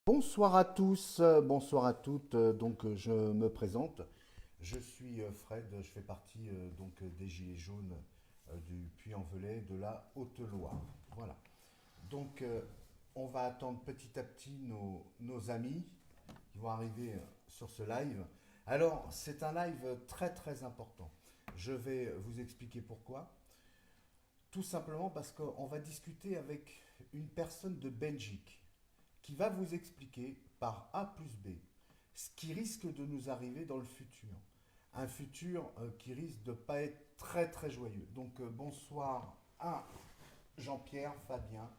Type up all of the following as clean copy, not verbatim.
Bonsoir à tous, bonsoir à toutes. Je me présente. Je suis Fred, je fais partie des Gilets jaunes du Puy-en-Velay de la Haute-Loire. Voilà. Donc, euh, on va attendre petit à petit nos amis qui vont arriver sur ce live. Alors, c'est un live très très important. Je vais vous expliquer pourquoi. Tout simplement parce qu'on va discuter avec une personne de Belgique qui va vous expliquer par A plus B ce qui risque de nous arriver dans le futur. Un futur qui risque de ne pas être très très joyeux. Bonsoir à Jean-Pierre, Fabien,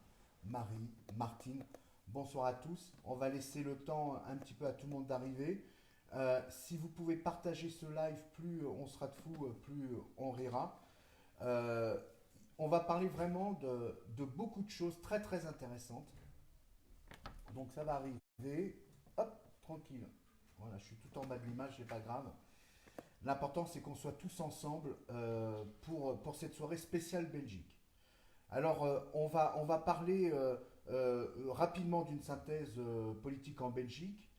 Marie, Martine. Bonsoir à tous. On va laisser le temps un petit peu à tout le monde d'arriver. Si vous pouvez partager ce live, plus on sera de fous, plus on rira. Euh, on va parler vraiment de beaucoup de choses très très intéressantes. Donc ça va arriver, hop, tranquille. Voilà, je suis tout en bas de l'image, c'est pas grave. L'important c'est qu'on soit tous ensemble pour cette soirée spéciale Belgique. Alors on va parler rapidement d'une synthèse politique en Belgique,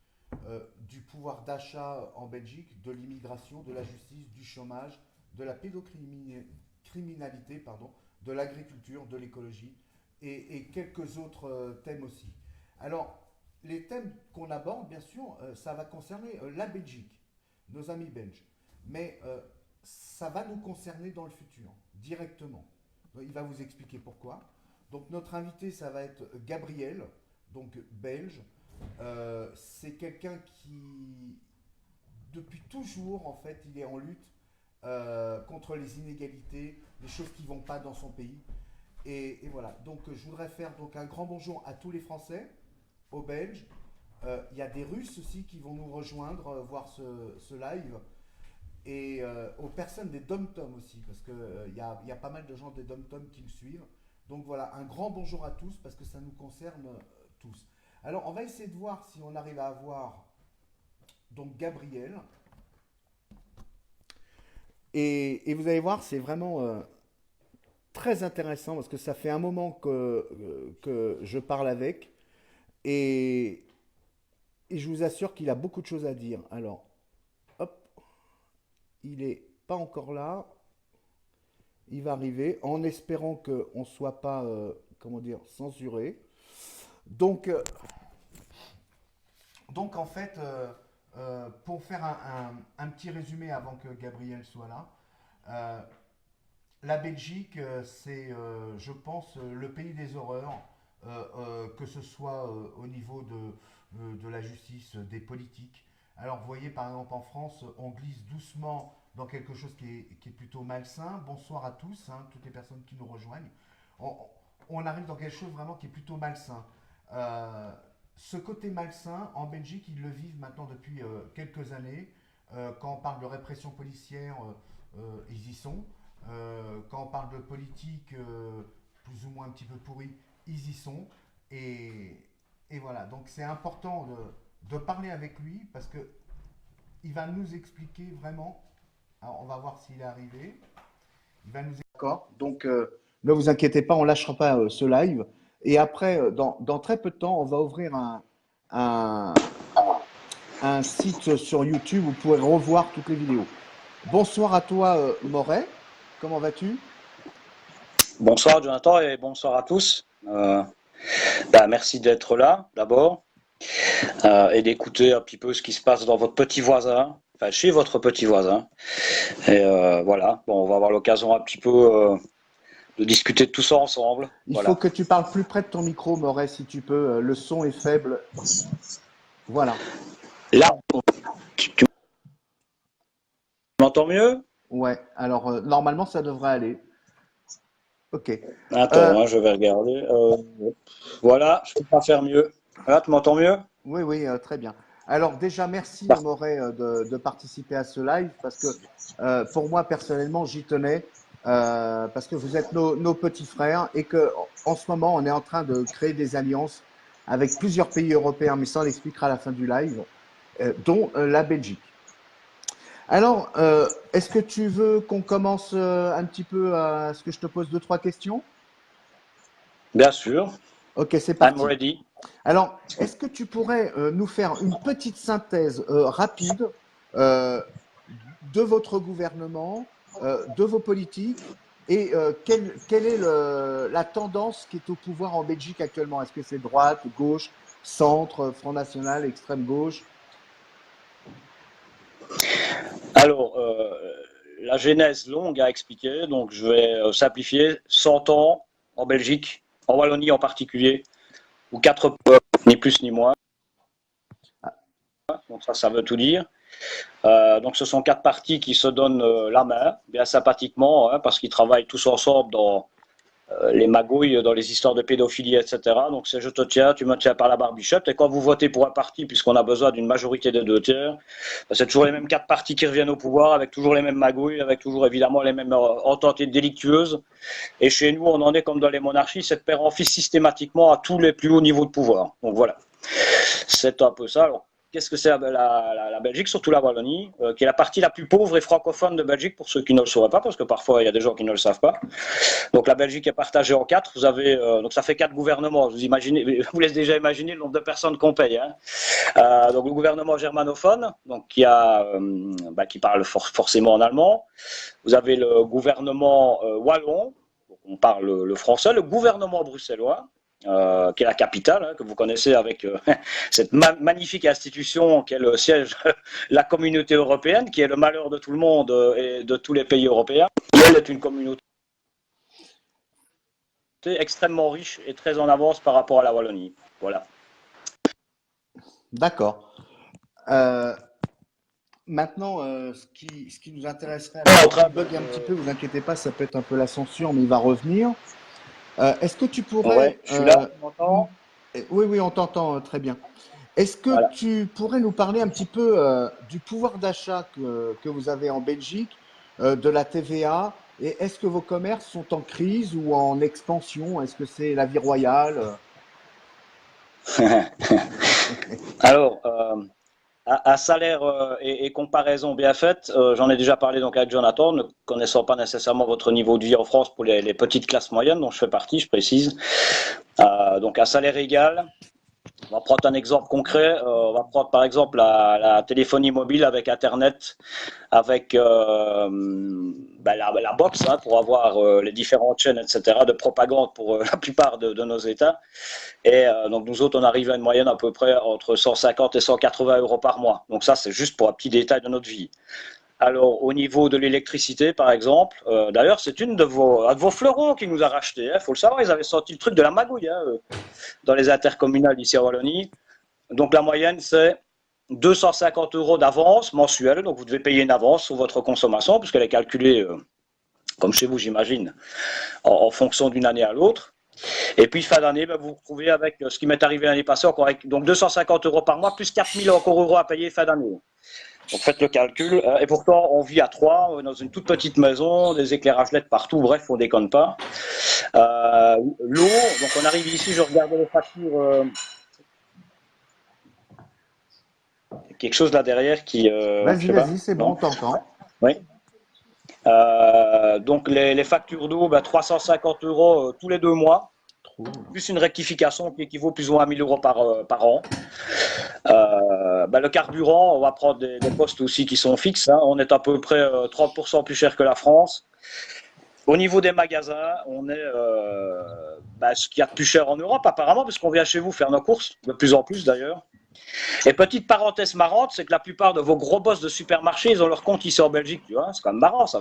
du pouvoir d'achat en Belgique, de l'immigration, de la justice, du chômage, de la pédocriminalité, pardon, de l'agriculture, de l'écologie et quelques autres thèmes aussi. Alors, les thèmes qu'on aborde, bien sûr, ça va concerner la Belgique, nos amis belges. Mais ça va nous concerner dans le futur, directement. Donc, il va vous expliquer pourquoi. Donc, notre invité, ça va être Gabriel, donc belge. C'est quelqu'un qui, depuis toujours, en fait, il est en lutte contre les inégalités, les choses qui ne vont pas dans son pays. Et voilà. Je voudrais faire donc un grand bonjour à tous les Français, aux Belges. Il y a des Russes aussi qui vont nous rejoindre, voir ce live. Et aux personnes des Dom-Tom aussi, parce qu'il y a pas mal de gens des Dom-Tom qui me suivent. Donc voilà, un grand bonjour à tous, parce que ça nous concerne tous. Alors, on va essayer de voir si on arrive à avoir donc Gabriel. Et vous allez voir, c'est vraiment très intéressant, parce que ça fait un moment que je parle avec. Et, et je vous assure qu'il a beaucoup de choses à dire. Alors, hop, il est pas encore là. Il va arriver en espérant qu'on ne soit pas, comment dire, censuré. Donc, euh, en fait, pour faire un petit résumé avant que Gabriel soit là, euh, la Belgique, c'est, je pense, le pays des horreurs, que ce soit au niveau de la justice, des politiques. Alors, vous voyez, par exemple, en France, on glisse doucement dans quelque chose qui est plutôt malsain. Bonsoir à tous, hein, toutes les personnes qui nous rejoignent. On, on arrive dans quelque chose vraiment qui est plutôt malsain. Euh, Ce côté malsain, en Belgique, ils le vivent maintenant depuis quelques années. Quand on parle de répression policière, ils y sont. Quand on parle de politique plus ou moins un petit peu pourrie, ils y sont. Et, et voilà, donc c'est important de parler avec lui parce que il va nous expliquer vraiment. Alors on va voir s'il est arrivé. Il va nous expliquer. D'accord. Ne vous inquiétez pas, on ne lâchera pas ce live. Et après, dans très peu de temps, on va ouvrir un, un site sur YouTube où vous pourrez revoir toutes les vidéos. Bonsoir à toi, Moret. Comment vas-tu? Bonsoir Jonathan et bonsoir à tous. Merci d'être là d'abord et d'écouter un petit peu ce qui se passe dans votre petit voisin, enfin chez votre petit voisin. Et voilà, bon, on va avoir l'occasion un petit peu de discuter de tout ça ensemble. Il faut Voilà. que tu parles plus près de ton micro, Moret, si tu peux. Le son est faible. Voilà. Là, tu m'entends mieux? Ouais. Alors, normalement, ça devrait aller. Ok. Euh, Attends, hein, je vais regarder. Voilà, je peux pas faire mieux. Là, tu m'entends mieux? oui, oui, très bien. Alors, déjà, merci, Parfait. Moret, de participer à ce live parce que pour moi, personnellement, j'y tenais parce que vous êtes nos petits frères et que en ce moment, on est en train de créer des alliances avec plusieurs pays européens, mais ça, on l'expliquera à la fin du live, dont la Belgique. Alors, est-ce que tu veux qu'on commence un petit peu à ce que je te pose deux, trois questions? Bien sûr. Ok, c'est I'm parti. ready. Alors, est-ce que tu pourrais nous faire une petite synthèse rapide euh, de votre gouvernement, de vos politiques et quelle est la tendance qui est au pouvoir en Belgique actuellement? Est-ce que c'est droite, gauche, centre, Front National, extrême gauche? Alors, la genèse longue à expliquer, donc je vais simplifier. 100 ans en Belgique, en Wallonie en particulier, ou quatre peuples, ni plus ni moins. Donc ça veut tout dire. Donc ce sont quatre partis qui se donnent la main, bien sympathiquement, hein, parce qu'ils travaillent tous ensemble dans les magouilles, dans les histoires de pédophilie, etc. Donc c'est je te tiens, tu me tiens par la barbichette. Et quand vous votez pour un parti, puisqu'on a besoin d'une majorité des 2 tiers, c'est toujours les mêmes quatre partis qui reviennent au pouvoir, avec toujours les mêmes magouilles, avec toujours évidemment les mêmes ententes délictueuses. Et chez nous, on en est comme dans les monarchies, c'est de père en fils systématiquement à tous les plus hauts niveaux de pouvoir. Donc voilà, c'est un peu ça. Alors, qu'est-ce que c'est la Belgique, surtout la Wallonie, qui est la partie la plus pauvre et francophone de Belgique, pour ceux qui ne le sauraient pas, parce que parfois il y a des gens qui ne le savent pas. Donc la Belgique est partagée en quatre. Vous avez, donc ça fait quatre gouvernements. Vous laissez déjà imaginer le nombre de personnes qu'on paye. Hein. Donc le gouvernement germanophone, donc qui parle forcément en allemand. Vous avez le gouvernement wallon, donc on parle le français. Le gouvernement bruxellois, qui est la capitale, hein, que vous connaissez avec cette magnifique institution qui est le siège de la communauté européenne, qui est le malheur de tout le monde et de tous les pays européens. Elle est une communauté extrêmement riche et très en avance par rapport à la Wallonie. Voilà. D'accord. Maintenant, ce qui nous intéresserait, alors, il bug un petit peu, vous inquiétez pas, ça peut être un peu la censure, mais il va revenir. Est-ce que tu pourrais... Ouais, je suis là, tu m'entends? Oui, oui, on t'entend très bien. Est-ce que Voilà. tu pourrais nous parler un petit peu du pouvoir d'achat que vous avez en Belgique, de la TVA, et est-ce que vos commerces sont en crise ou en expansion? Est-ce que c'est la vie royale? Alors, à salaire et comparaison bien faite, j'en ai déjà parlé donc avec Jonathan, ne connaissant pas nécessairement votre niveau de vie en France pour les petites classes moyennes dont je fais partie, je précise. Donc à salaire égal, on va prendre un exemple concret. On va prendre par exemple la téléphonie mobile avec Internet, avec la box hein, pour avoir les différentes chaînes, etc., de propagande pour la plupart de nos États. Et donc nous autres, on arrive à une moyenne à peu près entre 150 et 180 euros par mois. Donc ça, c'est juste pour un petit détail de notre vie. Alors, au niveau de l'électricité, par exemple, d'ailleurs, c'est un de vos fleurons qui nous a racheté. Il faut le savoir, ils avaient sorti le truc de la magouille hein, dans les intercommunales ici à Wallonie. Donc, la moyenne, c'est 250 euros d'avance mensuelle. Donc, vous devez payer une avance sur votre consommation, puisqu'elle est calculée, comme chez vous, j'imagine, en fonction d'une année à l'autre. Et puis, fin d'année, vous vous retrouvez avec ce qui m'est arrivé l'année passée, encore avec donc 250 euros par mois, plus 4000 encore euros à payer fin d'année. Donc faites le calcul. Et pourtant, on vit à trois, dans une toute petite maison, des éclairages LED partout, bref, on déconne pas. L'eau, donc on arrive ici, je regarde les factures. Quelque chose là derrière qui. Vas-y, vas-y, c'est bon, on t'entend. Oui. Donc les factures d'eau, 350 euros tous les 2 mois. Plus une rectification qui équivaut plus ou moins à 1000 euros par an. Le carburant, on va prendre des postes aussi qui sont fixes. Hein. On est à peu près 30% plus cher que la France. Au niveau des magasins, on est ce qu'il y a de plus cher en Europe apparemment, parce qu'on vient chez vous faire nos courses, de plus en plus d'ailleurs. Et petite parenthèse marrante, c'est que la plupart de vos gros boss de supermarché, ils ont leur compte ici en Belgique. Tu vois, c'est quand même marrant ça.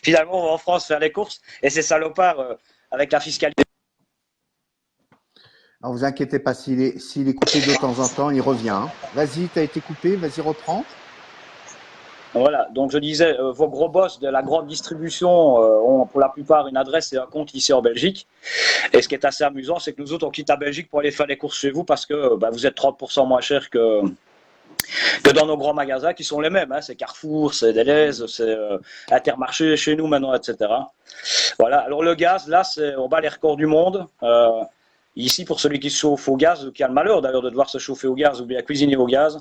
Finalement, on va en France faire les courses et ces salopards avec la fiscalité. Alors, vous inquiétez pas, s'il est coupé de temps en temps, il revient. Hein. Vas-y, tu as été coupé, vas-y, reprends. Voilà, donc je disais, vos gros boss de la grande distribution ont pour la plupart une adresse et un compte ici en Belgique. Et ce qui est assez amusant, c'est que nous autres, on quitte la Belgique pour aller faire les courses chez vous parce que vous êtes 30% moins cher que dans nos grands magasins qui sont les mêmes. Hein. C'est Carrefour, c'est Deleuze, c'est Intermarché chez nous maintenant, etc. Voilà, alors le gaz, là, on bat les records du monde. Ici, pour celui qui se chauffe au gaz, qui a le malheur d'ailleurs de devoir se chauffer au gaz ou bien cuisiner au gaz,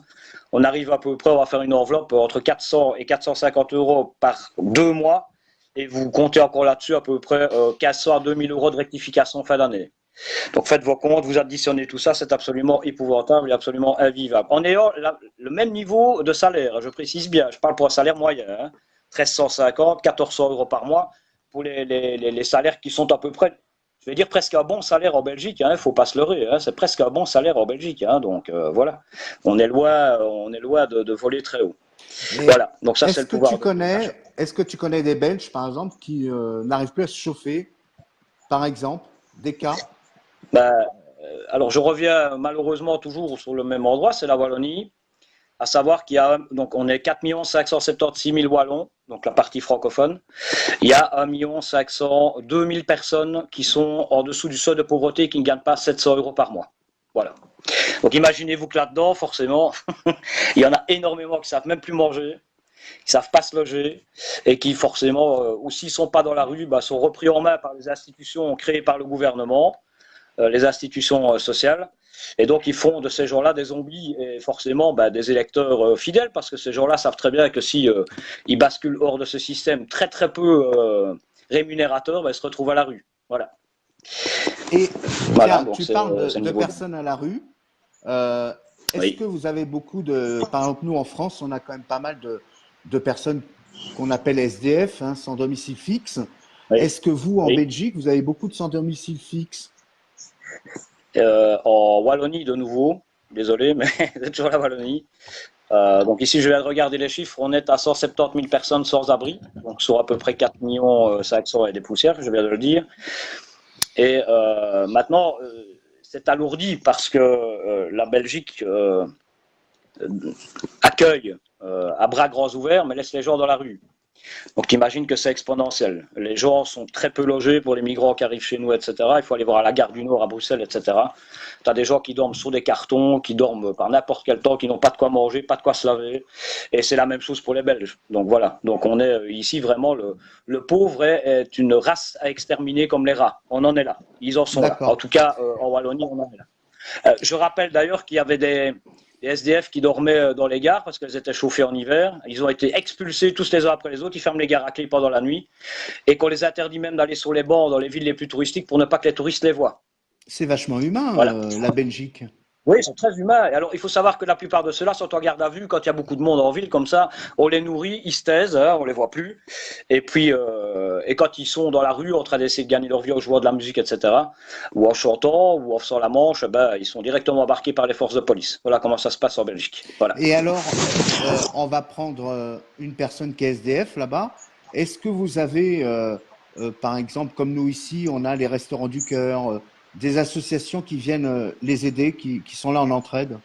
on arrive à peu près, on va faire une enveloppe entre 400 et 450 euros par 2 mois, et vous comptez encore là-dessus à peu près 400 à 2000 euros de rectification fin d'année. Donc faites vos comptes, vous additionnez tout ça, c'est absolument épouvantable et absolument invivable. En ayant le même niveau de salaire, je précise bien, je parle pour un salaire moyen, hein, 1350, 1400 euros par mois pour les salaires qui sont à peu près, je vais dire presque un bon salaire en Belgique, il ne faut pas se leurrer, hein, c'est presque un bon salaire en Belgique, hein, donc voilà, on est loin de voler très haut. Mais Voilà, donc ça c'est le pouvoir d'achat. est-ce que tu connais des Belges, par exemple, qui n'arrivent plus à se chauffer, par exemple, des cas? Ben, alors je reviens malheureusement toujours sur le même endroit, c'est la Wallonie. À savoir qu'il y a, donc on est 4 576 000 Wallons, donc la partie francophone. Il y a 1 502 000 personnes qui sont en dessous du seuil de pauvreté et qui ne gagnent pas 700 euros par mois. Voilà. Donc imaginez-vous que là-dedans, forcément, il y en a énormément qui ne savent même plus manger, qui ne savent pas se loger et qui forcément, ou s'ils ne sont pas dans la rue, bah, sont repris en main par les institutions créées par le gouvernement, les institutions sociales. Et donc, ils font de ces gens-là des zombies et forcément des électeurs fidèles parce que ces gens-là savent très bien que si ils basculent hors de ce système très très peu rémunérateur, ils se retrouvent à la rue. Voilà. Et Voilà, tiens, donc tu c'est parles le de niveau. personnes à la rue. Est-ce Oui. que vous avez beaucoup de... Par exemple, nous, en France, on a quand même pas mal de personnes qu'on appelle SDF, hein, sans domicile fixe. Oui. Est-ce que vous, en Oui. Belgique, vous avez beaucoup de sans domicile fixe? En Wallonie, de nouveau, désolé, mais c'est toujours la Wallonie. Donc ici, je viens de regarder les chiffres, on est à 170 000 personnes sans abri, donc sur à peu près 4 millions 500 et des poussières, je viens de le dire. Et maintenant, c'est alourdi parce que la Belgique accueille à bras grands ouverts, mais laisse les gens dans la rue. Donc tu imagines que c'est exponentiel. Les gens sont très peu logés pour les migrants qui arrivent chez nous, etc. Il faut aller voir à la gare du Nord à Bruxelles, etc. Tu as des gens qui dorment sur des cartons, qui dorment par n'importe quel temps, qui n'ont pas de quoi manger, pas de quoi se laver. Et c'est la même chose pour les Belges. Donc voilà. Donc on est ici vraiment, le pauvre est une race à exterminer comme les rats. On en est là. Ils en sont là. En D'accord. tout cas, en Wallonie, on en est là. Je rappelle d'ailleurs qu'il y avait des SDF qui dormaient dans les gares parce qu'elles étaient chauffées en hiver. Ils ont été expulsés tous les uns après les autres. Ils ferment les gares à clé pendant la nuit et qu'on les interdit même d'aller sur les bancs dans les villes les plus touristiques pour ne pas que les touristes les voient. C'est vachement humain, Voilà. la Belgique. Oui, ils sont très humains. Alors, il faut savoir que la plupart de ceux-là sont en garde à vue quand il y a beaucoup de monde en ville, comme ça, on les nourrit, ils se taisent, hein, on les voit plus. Et puis, et quand ils sont dans la rue en train d'essayer de gagner leur vie en jouant de la musique, etc., ou en chantant, ou en faisant la manche, ils sont directement embarqués par les forces de police. Voilà comment ça se passe en Belgique. Voilà. Et alors, on va prendre une personne qui est SDF là-bas. Est-ce que vous avez, par exemple, comme nous ici, on a les Restaurants du Cœur, des associations qui viennent les aider, qui sont là en entraide?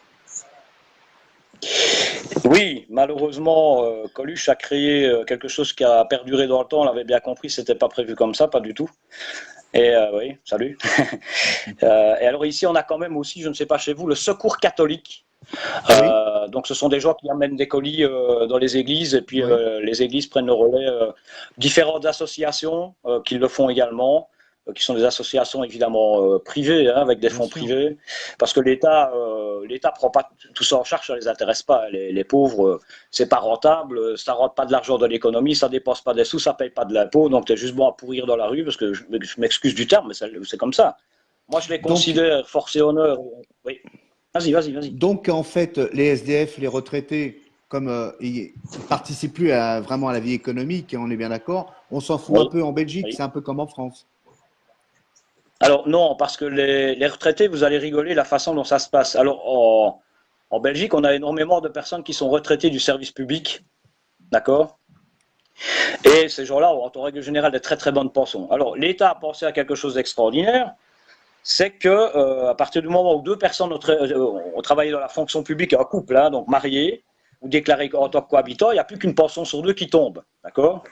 Oui, malheureusement, Coluche a créé quelque chose qui a perduré dans le temps. On l'avait bien compris, c'était pas prévu comme ça, pas du tout. Et oui, salut. Et alors ici, on a quand même aussi, je ne sais pas chez vous, le Secours catholique. Oui, Donc ce sont des gens qui amènent des colis dans les églises et puis oui, les églises prennent le relais. Différentes associations qui le font également, qui sont des associations évidemment privées, hein, avec des bien fonds sûr. privés, parce que l'État prend pas tout ça en charge, ça les intéresse pas. Les pauvres, c'est pas rentable, ça rentre pas de l'argent de l'économie, ça dépense pas des sous, ça paye pas de l'impôt, donc tu es juste bon à pourrir dans la rue, parce que je m'excuse du terme, mais c'est comme ça. Moi, je les Donc, considère force et honneur. Oui. Vas-y, vas-y, vas-y. donc, en fait, les SDF, les retraités, comme ils participent plus vraiment à la vie économique, on est bien d'accord, on s'en fout un Oui, peu en Belgique, oui. c'est un peu comme en France. Alors non, parce que les retraités, vous allez rigoler la façon dont ça se passe. Alors en Belgique, on a énormément de personnes qui sont retraitées du service public, d'accord? Et ces gens-là ont en règle générale des très très bonnes pensions. Alors l'État a pensé à quelque chose d'extraordinaire, c'est que à partir du moment où deux personnes ont travaillé dans la fonction publique, un couple, hein, donc marié ou déclaré en tant que cohabitant, il n'y a plus qu'une pension sur deux qui tombe, d'accord?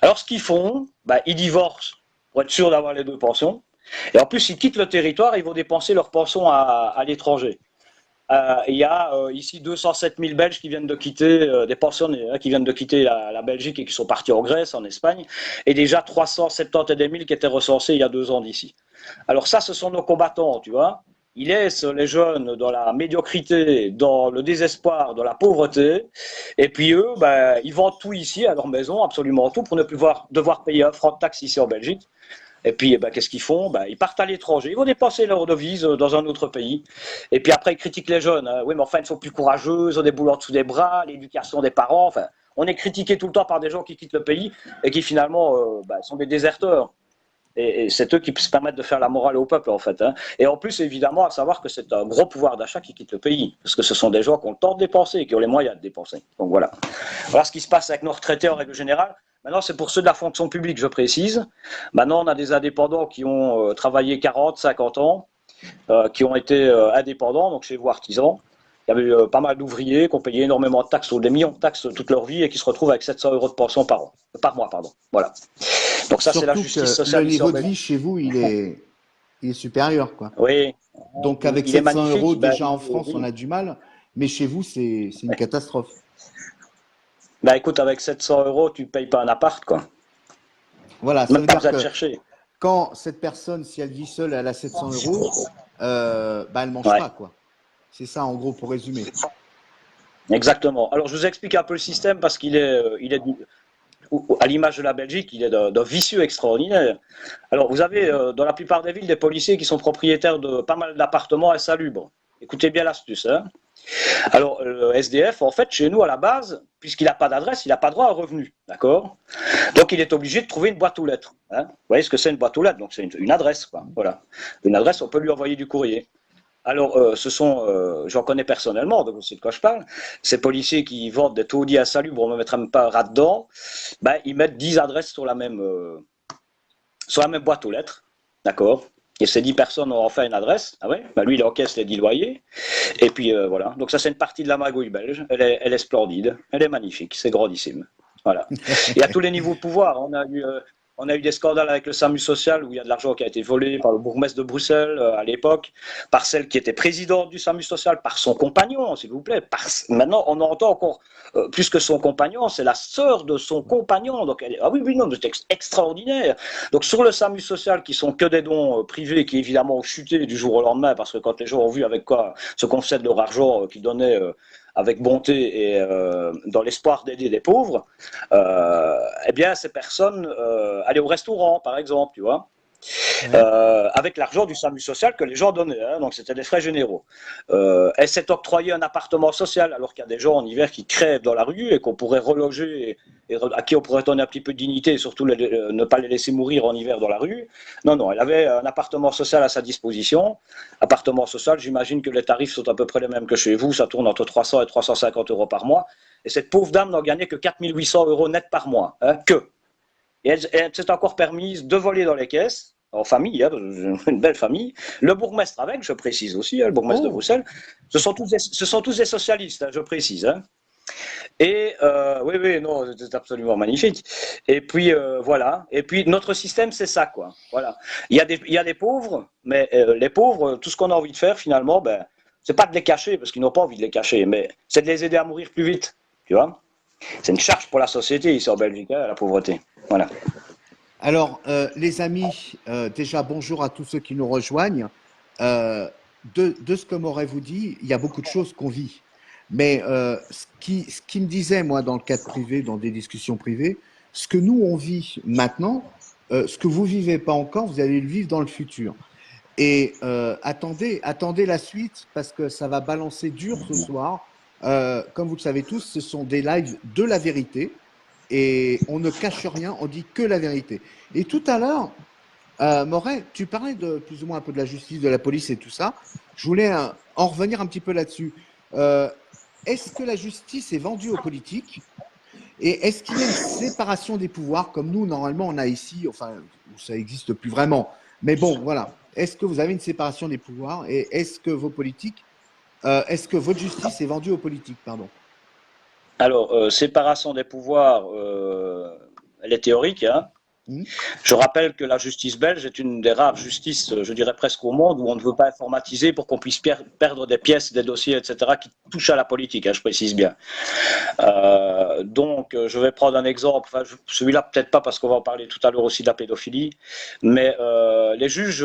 Alors ce qu'ils font, ils divorcent pour être sûr d'avoir les deux pensions. Et en plus, ils quittent le territoire, ils vont dépenser leur pension à l'étranger. Il y a ici 207 000 Belges qui viennent de quitter, des pensionnés, hein, qui viennent de quitter la Belgique et qui sont partis en Grèce, en Espagne, et déjà 370 000 qui étaient recensés il y a 2 ans d'ici. Alors ça, ce sont nos combattants, tu vois. Ils laissent les jeunes dans la médiocrité, dans le désespoir, dans la pauvreté, et puis eux, ils vendent tout ici à leur maison, absolument tout, pour ne plus devoir payer un franc de taxe ici en Belgique. Et puis, qu'est-ce qu'ils font? Ils partent à l'étranger, ils vont dépenser leur devise dans un autre pays. Et puis après, ils critiquent les jeunes. Hein. Oui, mais enfin, ils sont plus courageux, ils ont des boules en dessous des bras, l'éducation des parents. Enfin, on est critiqué tout le temps par des gens qui quittent le pays et qui finalement sont des déserteurs. Et c'est eux qui se permettent de faire la morale au peuple, en fait. Hein. Et en plus, évidemment, à savoir que c'est un gros pouvoir d'achat qui quitte le pays. Parce que ce sont des gens qui ont le temps de dépenser, qui ont les moyens de dépenser. Donc voilà. Voilà ce qui se passe avec nos retraités en règle générale. Maintenant, c'est pour ceux de la fonction publique, je précise. Maintenant, on a des indépendants qui ont travaillé 40, 50 ans, qui ont été indépendants, donc chez vous artisans. Il y avait pas mal d'ouvriers qui ont payé énormément de taxes, ou des millions de taxes toute leur vie, et qui se retrouvent avec 700 € de pension par mois. Voilà. Donc ça, c'est la Surtout justice que sociale le ici en niveau de Belgique. vie chez vous, il est supérieur, quoi. Oui, Donc avec il est 700 magnifique. euros, déjà en France, on a du mal, mais chez vous, c'est une catastrophe. Écoute, avec 700 €, tu ne payes pas un appart, quoi. Voilà, ça Même veut pas dire besoin de que chercher. quand cette personne, si elle vit seule, elle a 700 euros, elle mange Ouais, pas, quoi. C'est ça, en gros, pour résumer. exactement. Alors, je vous explique un peu le système parce à l'image de la Belgique, il est d'un vicieux extraordinaire. Alors, vous avez dans la plupart des villes des policiers qui sont propriétaires de pas mal d'appartements insalubres. Écoutez bien l'astuce. Hein. Alors, le SDF, en fait, chez nous, à la base, puisqu'il n'a pas d'adresse, il n'a pas droit à revenu. D'accord? Donc, il est obligé de trouver une boîte aux lettres. Hein. Vous voyez ce que c'est une boîte aux lettres? Donc, c'est une adresse. Quoi. Voilà. Une adresse, on peut lui envoyer du courrier. Alors, j'en connais personnellement, donc c'est de quoi je parle, ces policiers qui vendent des taudis insalubres, on ne mettra même pas un rat dedans, ils mettent 10 adresses sur la même boîte aux lettres, d'accord? Et ces 10 personnes ont enfin une adresse, ah ouais, lui il encaisse les 10 loyers, et puis voilà, donc ça c'est une partie de la magouille belge, elle est splendide, elle est magnifique, c'est grandissime, voilà. Et à tous les niveaux de pouvoir, on a eu des scandales avec le SAMU social où il y a de l'argent qui a été volé par le bourgmestre de Bruxelles à l'époque, par celle qui était présidente du SAMU social, par son compagnon, s'il vous plaît. Maintenant, on entend encore plus que son compagnon, c'est la sœur de son compagnon. Donc, ah oui, non, c'est extraordinaire. Donc, sur le SAMU social, qui sont que des dons privés, qui évidemment ont chuté du jour au lendemain, parce que quand les gens ont vu avec quoi ce qu'on fait de leur argent qu'ils donnaient avec bonté et dans l'espoir d'aider des pauvres, eh bien, ces personnes allaient au restaurant, par exemple, tu vois. Ouais. Avec l'argent du SAMU social que les gens donnaient, hein, donc c'était des frais généraux. Elle s'est octroyée un appartement social alors qu'il y a des gens en hiver qui crèvent dans la rue et qu'on pourrait reloger et à qui on pourrait donner un petit peu de dignité et surtout ne pas les laisser mourir en hiver dans la rue. Non, elle avait un appartement social à sa disposition. Appartement social, j'imagine que les tarifs sont à peu près les mêmes que chez vous, ça tourne entre 300 et 350 € par mois. Et cette pauvre dame n'en gagnait que 4 800 € net par mois, hein, que. Et elle s'est encore permise de voler dans les caisses, en famille, hein, une belle famille. Le bourgmestre avec, je précise aussi, hein, le bourgmestre de Oh, Bruxelles. Ce sont tous des socialistes, hein, je précise. Hein. Et oui, non, c'est absolument magnifique. Et puis voilà. Et puis notre système, c'est ça, quoi. Voilà. Il y a des pauvres, mais les pauvres, tout ce qu'on a envie de faire, finalement, c'est pas de les cacher, parce qu'ils n'ont pas envie de les cacher, mais c'est de les aider à mourir plus vite. Tu vois? C'est une charge pour la société ici en Belgique, hein, la pauvreté. Voilà. alors, les amis, déjà bonjour à tous ceux qui nous rejoignent. Euh, de ce que m'aurait vous dit, il y a beaucoup de choses qu'on vit. Mais ce qui me disait, moi, dans le cadre privé, dans des discussions privées, ce que nous, on vit maintenant, ce que vous vivez pas encore, vous allez le vivre dans le futur. Et attendez la suite parce que ça va balancer dur ce soir. Comme vous le savez tous, ce sont des lives de la vérité et on ne cache rien, on dit que la vérité. Et tout à l'heure, Moret, tu parlais de plus ou moins un peu de la justice, de la police et tout ça. Je voulais en revenir un petit peu là-dessus. Euh, Est-ce que la justice est vendue aux politiques et est-ce qu'il y a une séparation des pouvoirs comme nous, normalement, on a ici, enfin, ça n'existe plus vraiment. Mais bon, voilà. Est-ce que vous avez une séparation des pouvoirs et est-ce que vos politiques, est-ce que votre justice est vendue aux politiques, pardon? Alors, séparation des pouvoirs, elle est théorique. Hein. Hmm. Je rappelle que la justice belge est une des rares justices, je dirais presque au monde, où on ne veut pas informatiser pour qu'on puisse perdre des pièces, des dossiers, etc., qui touchent à la politique, hein, je précise bien. Donc, je vais prendre un exemple, enfin, celui-là peut-être pas parce qu'on va en parler tout à l'heure aussi de la pédophilie, mais les juges,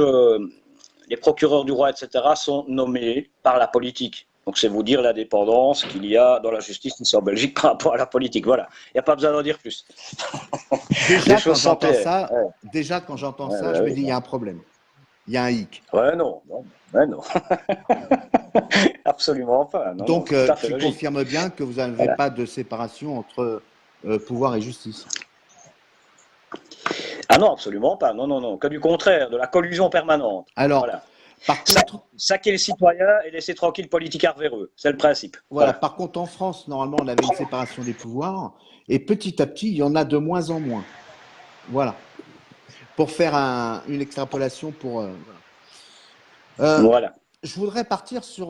les procureurs du roi, etc., sont nommés par la politique. Donc c'est vous dire l'indépendance qu'il y a dans la justice ici en Belgique par rapport à la politique. Voilà, il n'y a pas besoin d'en dire plus. Déjà, des quand choses sans j'entends pierre. ça, Ouais, je me oui. dis, il y a un problème. Il y a un hic. Ouais, non, non, ouais, non. Absolument pas. Non, non, Donc, tout à fait tu logique. confirmes bien que vous n'avez Voilà. pas de séparation entre pouvoir et justice. Ah non, absolument pas. Non, non, non. Que du contraire, de la collusion permanente. Alors, Voilà. par contre, Saquer les citoyens et laisser tranquille politique vers eux. C'est le principe. voilà, Voilà. par contre, en France, normalement, on avait une séparation des pouvoirs, et petit à petit, il y en a de moins en moins. Voilà. Pour faire une extrapolation pour. Voilà. Euh, Voilà. je voudrais partir sur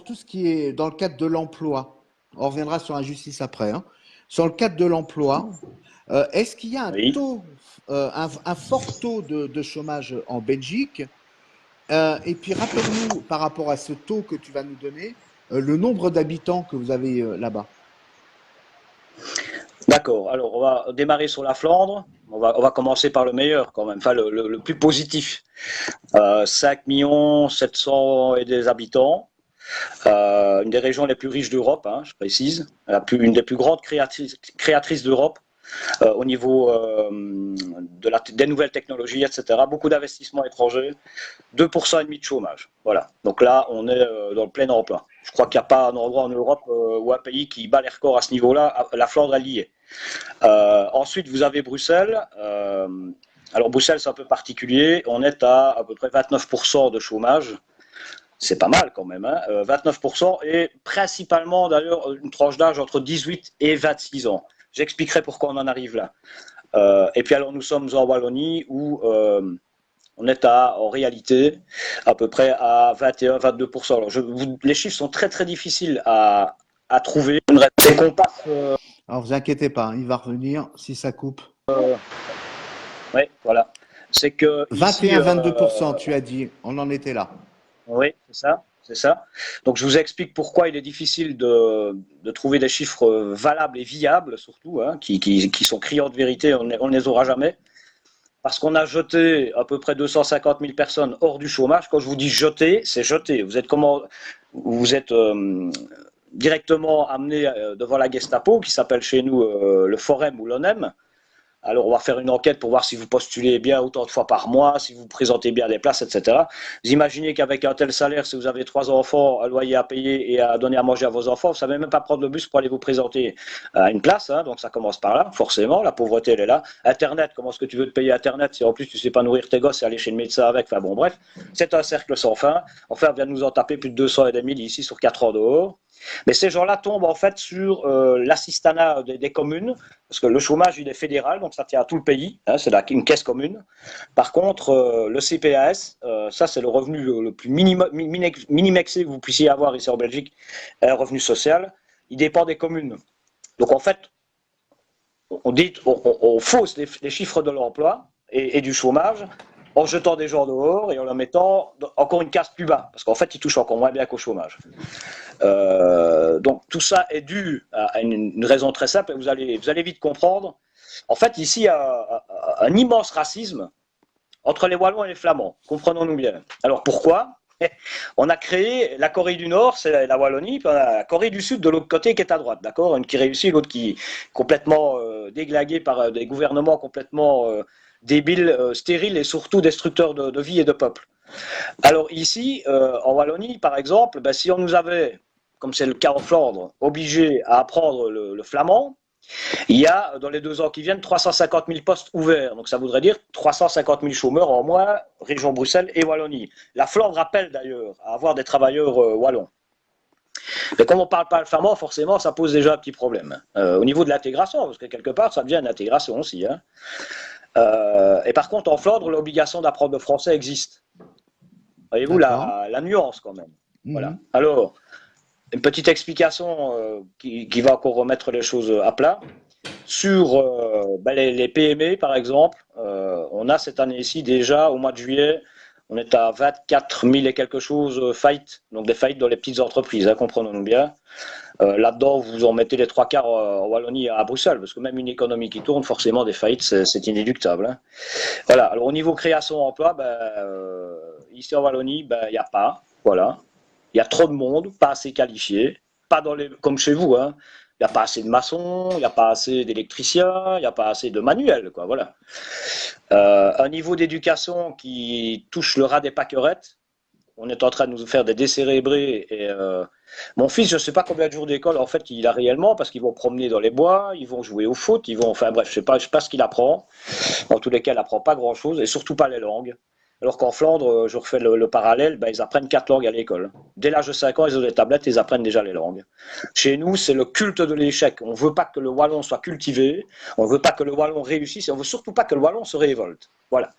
tout ce qui est dans le cadre de l'emploi. On reviendra sur l'injustice après. Hein. Sur le cadre de l'emploi, est-ce qu'il y a un Oui. taux, un fort taux de chômage en Belgique? Et puis rappelle-nous, par rapport à ce taux que tu vas nous donner, le nombre d'habitants que vous avez là-bas. D'accord. Alors, on va démarrer sur la Flandre. On va commencer par le meilleur quand même, enfin le plus positif. 5 700 et des habitants. Une des régions les plus riches d'Europe, hein, je précise. Une des plus grandes créatrices d'Europe. Au niveau des nouvelles technologies, etc. Beaucoup d'investissements étrangers, 2,5% de chômage. Voilà. Donc là, on est dans le plein emploi. Je crois qu'il n'y a pas un endroit en Europe ou un pays qui bat les records à ce niveau-là. La Flandre est liée. Ensuite, vous avez Bruxelles. Alors Bruxelles, c'est un peu particulier. On est à peu près 29% de chômage. C'est pas mal quand même, hein, 29%, et principalement d'ailleurs une tranche d'âge entre 18 et 26 ans. J'expliquerai pourquoi on en arrive là. Et puis alors nous sommes en Wallonie où on est en réalité à peu près à 21-22%. Alors les chiffres sont très très difficiles à trouver. Dès qu'on passe, Alors, vous inquiétez pas, hein, il va revenir si ça coupe. ouais, voilà. C'est que ici, 21-22%, tu as dit, on en était là. oui, c'est ça, c'est ça. Donc je vous explique pourquoi il est difficile de trouver des chiffres valables et viables, surtout, hein, qui sont criants de vérité, on ne les aura jamais. Parce qu'on a jeté à peu près 250 000 personnes hors du chômage. Quand je vous dis jeter, c'est jeter. Vous êtes directement amené devant la Gestapo, qui s'appelle chez nous le Forum ou l'ONEM. Alors, on va faire une enquête pour voir si vous postulez bien autant de fois par mois, si vous présentez bien des places, etc. Vous imaginez qu'avec un tel salaire, si vous avez 3 enfants, un loyer à payer et à donner à manger à vos enfants, vous ne savez même pas prendre le bus pour aller vous présenter à une place. Hein, donc, ça commence par là, forcément. La pauvreté, elle est là. Internet, comment est-ce que tu veux te payer Internet si en plus tu ne sais pas nourrir tes gosses et aller chez le médecin avec? Enfin, bon, bref, c'est un cercle sans fin. Enfin, on vient de nous en taper plus de 200 et des 1000 ici sur 4 ans dehors. Mais ces gens-là tombent en fait sur l'assistanat des communes, parce que le chômage il est fédéral, donc ça tient à tout le pays, hein, c'est une caisse commune. Par contre, le CPAS, ça c'est le revenu le plus minimexé que vous puissiez avoir ici en Belgique, un revenu social, il dépend des communes. Donc en fait, on fausse les chiffres de l'emploi et du chômage en jetant des gens dehors et en leur mettant encore une case plus bas, parce qu'en fait, ils touchent encore moins bien qu'au chômage. Donc tout ça est dû à une raison très simple, et vous allez vite comprendre. En fait, ici, il y a un immense racisme entre les Wallons et les Flamands, comprenons-nous bien. Alors pourquoi? On a créé la Corée du Nord, c'est la Wallonie, puis on a la Corée du Sud de l'autre côté qui est à droite, d'accord? Une qui réussit, l'autre qui est complètement déglinguée par des gouvernements complètement débiles, stériles et surtout destructeurs de vie et de peuple. Alors ici, en Wallonie, par exemple, ben, si on nous avait, comme c'est le cas en Flandre, obligé à apprendre le flamand, il y a, dans les 2 ans qui viennent, 350 000 postes ouverts. Donc ça voudrait dire 350 000 chômeurs en moins, région Bruxelles et Wallonie. La Flandre appelle d'ailleurs à avoir des travailleurs wallons. Mais comme on ne parle pas le flamand, forcément, ça pose déjà un petit problème. Au niveau de l'intégration, parce que quelque part, ça devient une intégration aussi. Hein. Et par contre, en Flandre, l'obligation d'apprendre le français existe. Voyez-vous la nuance quand même. Voilà. Alors, une petite explication qui va encore remettre les choses à plat. Sur les PME, par exemple, on a cette année-ci déjà, au mois de juillet, on est à 24 000 et quelque chose faillites, donc des faillites dans les petites entreprises, hein, comprenons-nous bien. Là-dedans, vous en mettez les 3 quarts en Wallonie à Bruxelles, parce que même une économie qui tourne, forcément, des faillites, c'est inéluctable. Hein. Voilà, alors au niveau création d'emplois, ici en Wallonie, il n'y a pas, voilà. Il y a trop de monde, pas assez qualifié, pas comme chez vous, hein. Il n'y a pas assez de maçons, il n'y a pas assez d'électriciens, il n'y a pas assez de manuels, quoi, voilà. Un niveau d'éducation qui touche le ras des pâquerettes. On est en train de nous faire des décérébrés. Et mon fils, je ne sais pas combien de jours d'école en fait il a réellement, parce qu'ils vont promener dans les bois, ils vont jouer au foot, ils vont, enfin bref, je sais pas ce qu'il apprend. En tous les cas, il n'apprend pas grand-chose, et surtout pas les langues. Alors qu'en Flandre, je refais le parallèle, ben, ils apprennent 4 langues à l'école. Dès l'âge de 5 ans, ils ont des tablettes, ils apprennent déjà les langues. Chez nous, c'est le culte de l'échec. On ne veut pas que le wallon soit cultivé, on ne veut pas que le wallon réussisse, et on ne veut surtout pas que le wallon se révolte. Voilà.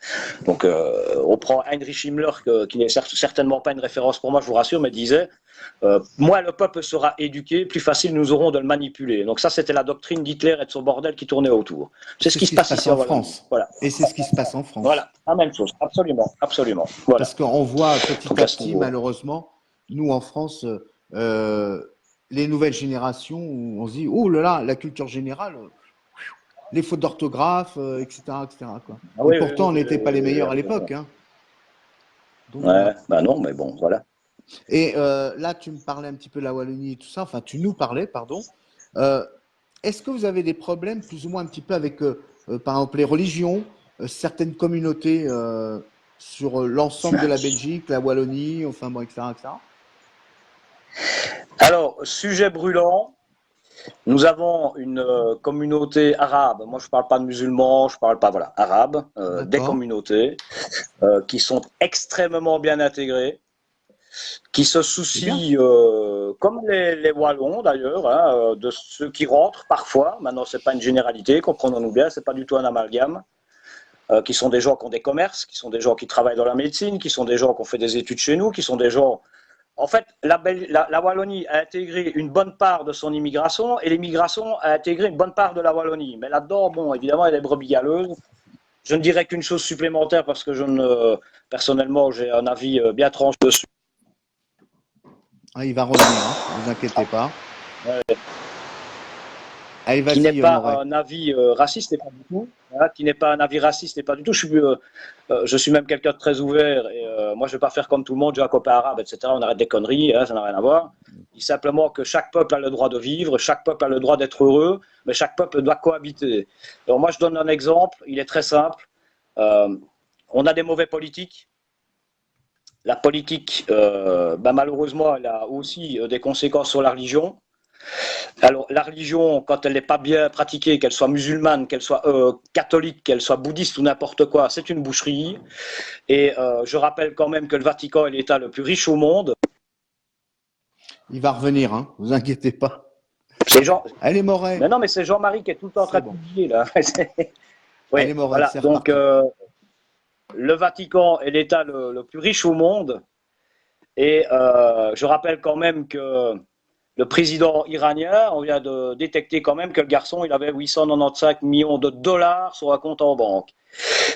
Donc, on prend Heinrich Himmler, qui n'est certainement pas une référence pour moi, je vous rassure, mais disait moins le peuple sera éduqué, plus facile nous aurons de le manipuler. Donc, ça, c'était la doctrine d'Hitler et de son bordel qui tournait autour. C'est ce qui se passe ici en France. Voilà. Et c'est ce qui se passe en France. Voilà, la même chose, absolument, absolument. Voilà. Parce qu'on voit petit à petit, malheureusement, nous en France, les nouvelles générations, où on se dit, oh là là, la culture générale, les fautes d'orthographe, etc., etc. Quoi. Ah oui, pourtant, on n'était pas les meilleurs à l'époque. Hein. Donc, ouais, bah non, mais bon, voilà. Et là, tu me parlais un petit peu de la Wallonie et tout ça, enfin, tu nous parlais, pardon. Est-ce que vous avez des problèmes, plus ou moins un petit peu, avec, par exemple, les religions, certaines communautés sur l'ensemble de la Belgique, la Wallonie, enfin, bon, etc., etc. Alors, sujet brûlant. Nous avons une communauté arabe. Moi, je ne parle pas de musulmans, je ne parle pas, voilà, arabe, des communautés qui sont extrêmement bien intégrées, qui se soucient, comme les Wallons d'ailleurs, hein, de ceux qui rentrent parfois. Maintenant, ce n'est pas une généralité, comprenons-nous bien, ce n'est pas du tout un amalgame. Qui sont des gens qui ont des commerces, qui sont des gens qui travaillent dans la médecine, qui sont des gens qui ont fait des études chez nous, qui sont des gens... En fait, la Wallonie a intégré une bonne part de son immigration et l'immigration a intégré une bonne part de la Wallonie. Mais là-dedans, bon, évidemment, il y a des brebis galeuses. Je ne dirais qu'une chose supplémentaire parce que personnellement, j'ai un avis bien tranché dessus. Ah, il va revenir, hein, ne vous inquiétez pas. Allez, qui n'est pas un avis raciste et pas du tout. Hein, qui n'est pas un avis raciste et pas du tout. Je suis même quelqu'un de très ouvert et moi je ne vais pas faire comme tout le monde, j'ai un copain arabe, etc. On arrête des conneries, hein, ça n'a rien à voir. Il dit simplement que chaque peuple a le droit de vivre, chaque peuple a le droit d'être heureux, mais chaque peuple doit cohabiter. Alors moi je donne un exemple, il est très simple. On a des mauvais politiques. La politique, malheureusement, elle a aussi des conséquences sur la religion. Alors, la religion, quand elle n'est pas bien pratiquée, qu'elle soit musulmane, qu'elle soit catholique, qu'elle soit bouddhiste ou n'importe quoi, c'est une boucherie. Et je rappelle quand même que le Vatican est l'État le plus riche au monde. Il va revenir, hein, vous inquiétez pas. Allez, Moret. Mais non, mais c'est Jean-Marie qui est tout le temps en train de publier, là. Oui, allez, Moret, voilà. Donc, le Vatican est l'État le plus riche au monde. Et je rappelle quand même que le président iranien, on vient de détecter quand même que le garçon, il avait 895 millions de dollars sur un compte en banque.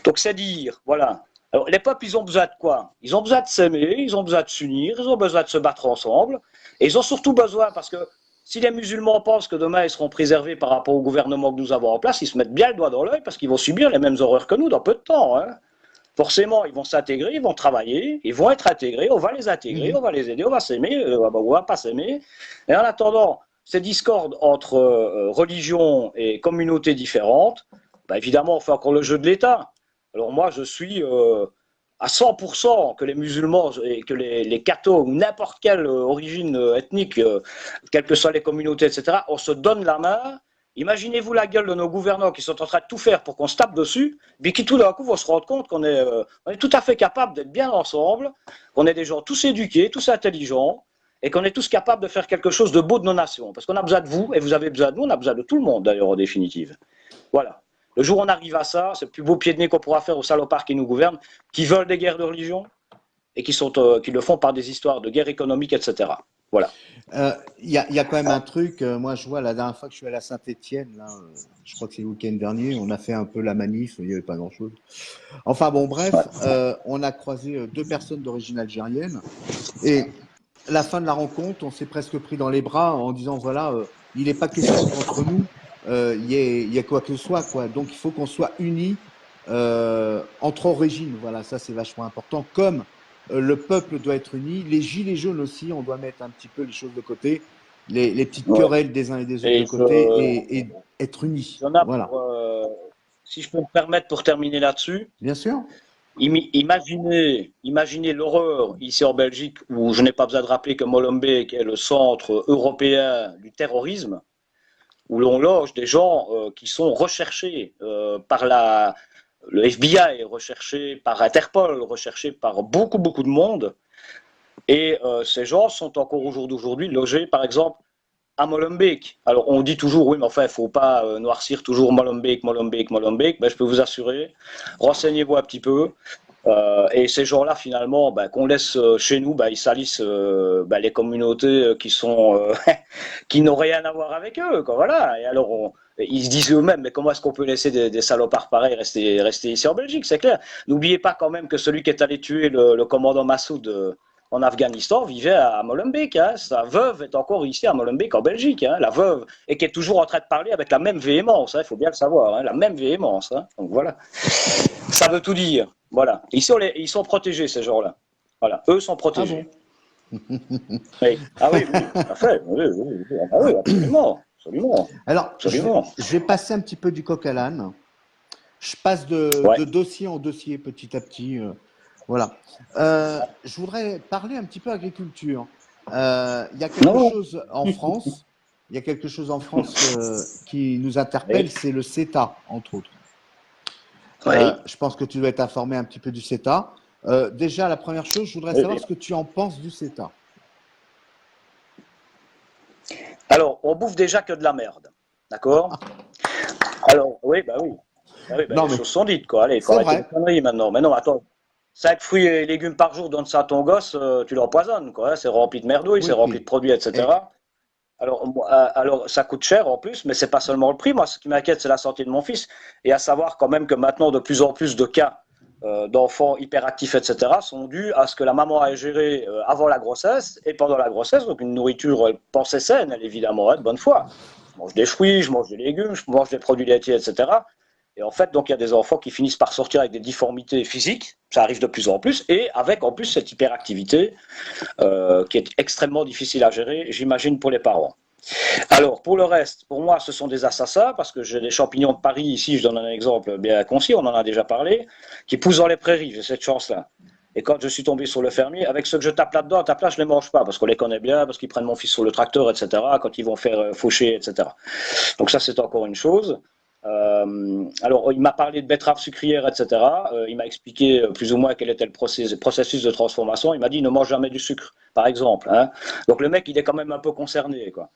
Donc c'est dire, voilà. Alors, les peuples, ils ont besoin de quoi? Ils ont besoin de s'aimer, ils ont besoin de s'unir, ils ont besoin de se battre ensemble. Et ils ont surtout besoin, parce que si les musulmans pensent que demain, ils seront préservés par rapport au gouvernement que nous avons en place, ils se mettent bien le doigt dans l'œil parce qu'ils vont subir les mêmes horreurs que nous dans peu de temps. Hein. Forcément, ils vont s'intégrer, ils vont travailler, ils vont être intégrés, on va les intégrer, on va les aider, on va s'aimer, on va pas s'aimer. Et en attendant, ces discordes entre religions et communautés différentes, évidemment, on fait encore le jeu de l'État. Alors moi, je suis à 100% que les musulmans et que les cathos ou n'importe quelle origine ethnique, quelles que soient les communautés, etc., on se donne la main. Imaginez-vous la gueule de nos gouvernants qui sont en train de tout faire pour qu'on se tape dessus, mais qui tout d'un coup vont se rendre compte qu'on est, on est tout à fait capable d'être bien ensemble, qu'on est des gens tous éduqués, tous intelligents, et qu'on est tous capables de faire quelque chose de beau de nos nations. Parce qu'on a besoin de vous, et vous avez besoin de nous, on a besoin de tout le monde d'ailleurs en définitive. Voilà. Le jour où on arrive à ça, c'est le plus beau pied de nez qu'on pourra faire aux salopards qui nous gouvernent, qui veulent des guerres de religion, et qui le font par des histoires de guerre économique, etc. Voilà. Il y a quand même un truc, moi je vois la dernière fois que je suis allé à Saint-Étienne, je crois que c'est le week-end dernier, on a fait un peu la manif, il n'y avait pas grand-chose. Enfin bon, bref, on a croisé 2 personnes d'origine algérienne et à la fin de la rencontre, on s'est presque pris dans les bras en disant voilà, il n'est pas question qu'entre nous, il y a quoi que ce soit, quoi. Donc il faut qu'on soit unis entre origines, voilà, ça c'est vachement important, comme le peuple doit être uni, les gilets jaunes aussi, on doit mettre un petit peu les choses de côté. les petites Ouais. querelles des uns et des autres de Et côté et être unis. il y en a Voilà. si je peux me permettre pour terminer là-dessus, Bien sûr. imaginez l'horreur ici en Belgique, où je n'ai pas besoin de rappeler que Molenbeek est le centre européen du terrorisme, où l'on loge des gens qui sont recherchés par le FBI, recherchés par Interpol, recherchés par beaucoup, beaucoup de monde. Et ces gens sont encore au jour d'aujourd'hui logés, par exemple, à Molenbeek. Alors on dit toujours, oui, mais enfin, il ne faut pas noircir toujours Molenbeek, Molenbeek, Molenbeek. Ben, je peux vous assurer, renseignez-vous un petit peu. Et ces gens-là, finalement, ben, qu'on laisse chez nous, ben, ils salissent ben, les communautés qui sont qui n'ont rien à voir avec eux. Quoi, voilà. Et alors, ils se disent eux-mêmes, mais comment est-ce qu'on peut laisser des salopards pareils rester ici en Belgique? C'est clair. N'oubliez pas quand même que celui qui est allé tuer le commandant Massoud en Afghanistan vivait à Molenbeek. Hein. Sa veuve est encore ici à Molenbeek en Belgique. Hein. La veuve, et qui est toujours en train de parler avec la même véhémence. Il faut bien le savoir. Hein. La même véhémence. Hein. Donc voilà. Ça veut tout dire. Voilà. Ici, ils sont protégés, ces gens-là. Voilà. Eux sont Ah protégés. bon? Oui. Ah oui, oui, tout à fait. Oui, oui, oui. Ah oui, absolument. Absolument. Alors, Absolument. je vais passer un petit peu du coq à l'âne. Je passe Ouais. de dossier en dossier petit à petit. Voilà. Je voudrais parler un petit peu agriculture. Il y a quelque Non. chose en France. Il y a quelque chose en France qui nous interpelle, Oui. c'est le CETA, entre autres. Oui. Je pense que tu dois être informé un petit peu du CETA. Déjà, la première chose, je voudrais Oui, savoir oui. ce que tu en penses du CETA. Alors, on bouffe déjà que de la merde. D'accord? Alors, oui, bah oui. Bah oui, bah Non, les mais choses sont dites, quoi. Allez, faut c'est arrêter les vrai. conneries maintenant. Mais non, attends. 5 fruits et légumes par jour, donne ça à ton gosse, tu l'empoisonnes, quoi. Hein. C'est rempli de merdouilles, c'est Oui, rempli de produits, et, etc. Alors, ça coûte cher en plus, mais c'est pas seulement le prix. Moi, ce qui m'inquiète, c'est la santé de mon fils. Et à savoir quand même que maintenant, de plus en plus de cas d'enfants hyperactifs, etc., sont dus à ce que la maman a géré avant la grossesse et pendant la grossesse. Donc, une nourriture pensée saine, elle, évidemment, hein, de bonne foi. Je mange des fruits, je mange des légumes, je mange des produits laitiers, etc. Et en fait, donc, il y a des enfants qui finissent par sortir avec des difformités physiques. Ça arrive de plus en plus. Et avec, en plus, cette hyperactivité qui est extrêmement difficile à gérer, j'imagine, pour les parents. Alors, pour le reste, pour moi, ce sont des assassins, parce que j'ai des champignons de Paris ici, je donne un exemple bien concis, on en a déjà parlé, qui poussent dans les prairies, j'ai cette chance-là. Et quand je suis tombé sur le fermier, avec ceux que je tape là-dedans, à ta place, je ne les mange pas, parce qu'on les connaît bien, parce qu'ils prennent mon fils sur le tracteur, etc., quand ils vont faire faucher, etc. Donc ça, c'est encore une chose. Alors, il m'a parlé de betteraves sucrières, etc. Il m'a expliqué plus ou moins quel était le processus de transformation. Il m'a dit ne mange jamais du sucre, par exemple. Hein. Donc le mec, il est quand même un peu concerné, quoi.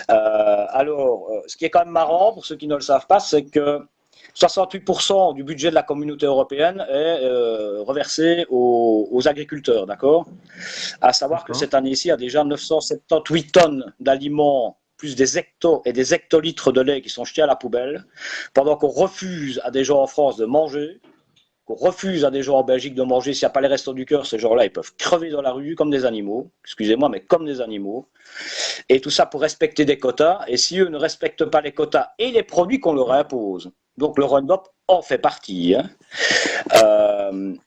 Ce qui est quand même marrant, pour ceux qui ne le savent pas, c'est que 68% du budget de la communauté européenne est reversé aux agriculteurs, d'accord? À savoir que d'accord. cette année-ci, il y a déjà 978 tonnes d'aliments, plus des hectos et des hectolitres de lait qui sont jetés à la poubelle, pendant qu'on refuse à des gens en France de manger, qu'on refuse à des gens en Belgique de manger. S'il n'y a pas les restos du cœur, ces gens-là, ils peuvent crever dans la rue comme des animaux, excusez-moi, mais comme des animaux. Et tout ça pour respecter des quotas. Et si eux ne respectent pas les quotas et les produits qu'on leur impose, donc le Roundup en fait partie, hein,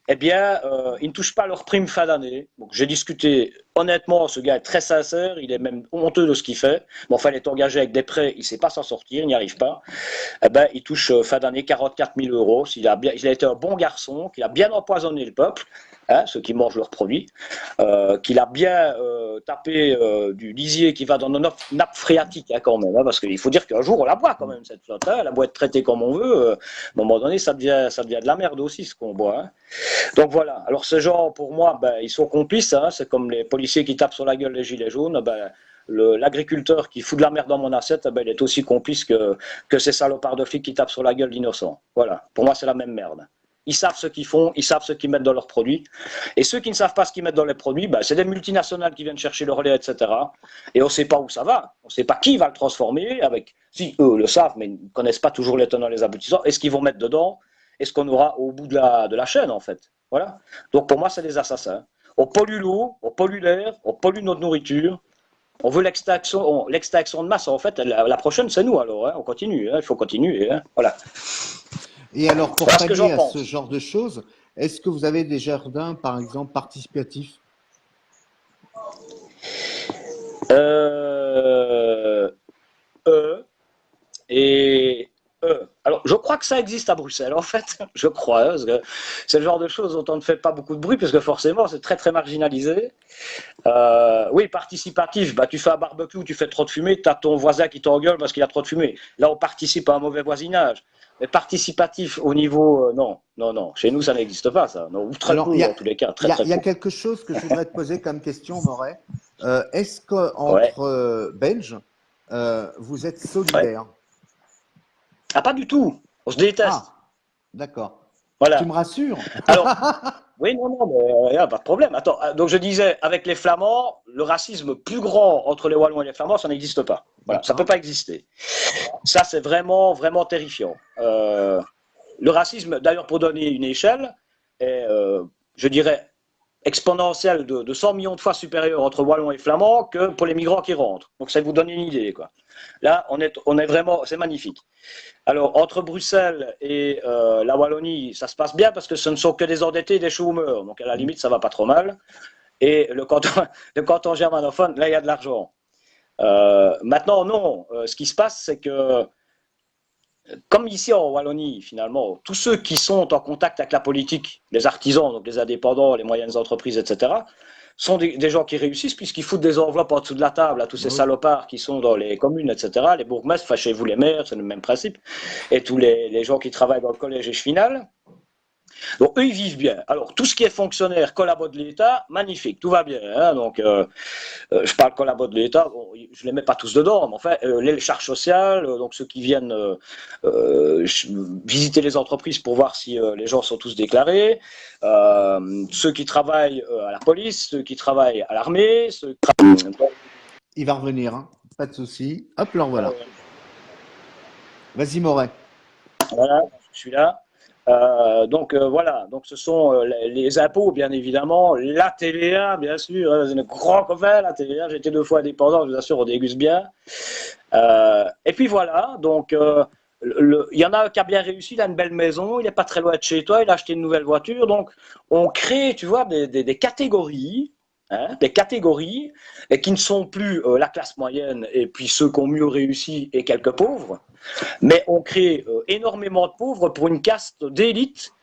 ils ne touchent pas leur prime fin d'année. Donc j'ai discuté, honnêtement, ce gars est très sincère, il est même honteux de ce qu'il fait. Bon, enfin, il est engagé avec des prêts, il ne sait pas s'en sortir, il n'y arrive pas. Il touche fin d'année 44 000 euros. Il a été un bon garçon, qu'il a bien empoisonné le peuple, hein, ceux qui mangent leurs produits, qu'il a bien tapé du lisier qui va dans nos nappes phréatiques, hein, quand même, hein, parce qu'il faut dire qu'un jour on la boit quand même, cette flotte, hein, elle a beau être traitée comme on veut, à un moment donné ça devient de la merde aussi ce qu'on boit. Hein. Donc voilà, alors ces gens pour moi, ils sont complices, hein, c'est comme les policiers qui tapent sur la gueule les gilets jaunes, l'agriculteur qui fout de la merde dans mon assiette, il est aussi complice que ces salopards de flics qui tapent sur la gueule d'innocents. Voilà, pour moi c'est la même merde. Ils savent ce qu'ils font, ils savent ce qu'ils mettent dans leurs produits. Et ceux qui ne savent pas ce qu'ils mettent dans les produits, c'est des multinationales qui viennent chercher le relais, etc. Et on ne sait pas où ça va. On ne sait pas qui va le transformer. Si eux le savent, mais ils ne connaissent pas toujours les tenants et les aboutissants. Et ce qu'ils vont mettre dedans, et ce qu'on aura au bout de la chaîne, en fait. Voilà. Donc pour moi, c'est des assassins. On pollue l'eau, on pollue l'air, on pollue notre nourriture. On veut l'extraction de masse. En fait, la prochaine, c'est nous alors. Hein. On continue. Hein. Il faut continuer. Hein. Voilà. Et alors, pour Voilà ce que j'en pallier à ce pense. genre de choses, est-ce que vous avez des jardins, par exemple, participatifs? E et E. Alors, je crois que ça existe à Bruxelles, en fait. Je crois, parce que c'est le genre de choses dont on ne fait pas beaucoup de bruit, parce que forcément, c'est très, très marginalisé. Oui, participatif, bah, tu fais un barbecue, tu fais trop de fumée, tu as ton voisin qui t'engueule parce qu'il a trop de fumée. Là, on participe à un mauvais voisinage. Mais participatif au niveau. Non, non, non. Chez nous, ça n'existe pas, ça. Non, ou très Alors, peu, dans tous les cas. Très, très il y a peu. quelque chose que je voudrais te poser comme question, Moret. Est-ce Ouais. qu'entre Belges, vous êtes Ouais. solidaires? Ah, pas du tout. On se déteste. Ah, d'accord. Tu Voilà. me rassures? Alors, oui, non, non, mais pas de problème. Attends, donc je disais, avec les Flamands, le racisme plus grand entre les Wallons et les Flamands, ça n'existe pas. Voilà, ça ne peut D'accord. pas exister. Ça, c'est vraiment, vraiment terrifiant. Le racisme, d'ailleurs, pour donner une échelle, est, je dirais, exponentielle de 100 millions de fois supérieure entre Wallons et Flamands que pour les migrants qui rentrent. Donc, ça vous donne une idée, quoi. Là, on est vraiment, c'est magnifique. Alors, entre Bruxelles et la Wallonie, ça se passe bien parce que ce ne sont que des endettés et des chômeurs. Donc, à la limite, ça va pas trop mal. Et le canton germanophone, là, il y a de l'argent. Maintenant, non. Ce qui se passe, c'est que, comme ici en Wallonie, finalement, tous ceux qui sont en contact avec la politique, les artisans, donc les indépendants, les moyennes entreprises, etc., sont des gens qui réussissent puisqu'ils foutent des enveloppes en dessous de la table à tous ces Oui. salopards qui sont dans les communes, etc., les bourgmestres, fâchez-vous les maires, c'est le même principe, et tous les gens qui travaillent dans le collège et final. Donc eux, ils vivent bien. Alors tout ce qui est fonctionnaire, collabo de l'État, magnifique, tout va bien. Hein, donc je parle collabo de l'État, bon, je les mets pas tous dedans, mais enfin les charges sociales, donc ceux qui viennent visiter les entreprises pour voir si les gens sont tous déclarés, ceux qui travaillent à la police, ceux qui travaillent à l'armée, ceux qui travaillent... Il va revenir, hein. Pas de souci. Hop, là, voilà. Vas-y, Moret. Voilà, je suis là. Donc voilà, donc ce sont les impôts, bien évidemment, la TVA, bien sûr, c'est un grand copain, la TVA, j'ai été 2 fois indépendant, je vous assure, on déguste bien. Et puis voilà, donc il y en a un qui a bien réussi, il a une belle maison, il n'est pas très loin de chez toi, il a acheté une nouvelle voiture, donc on crée, tu vois, des catégories. Hein, des catégories et qui ne sont plus la classe moyenne et puis ceux qui ont mieux réussi et quelques pauvres, mais on crée énormément de pauvres pour une caste d'élite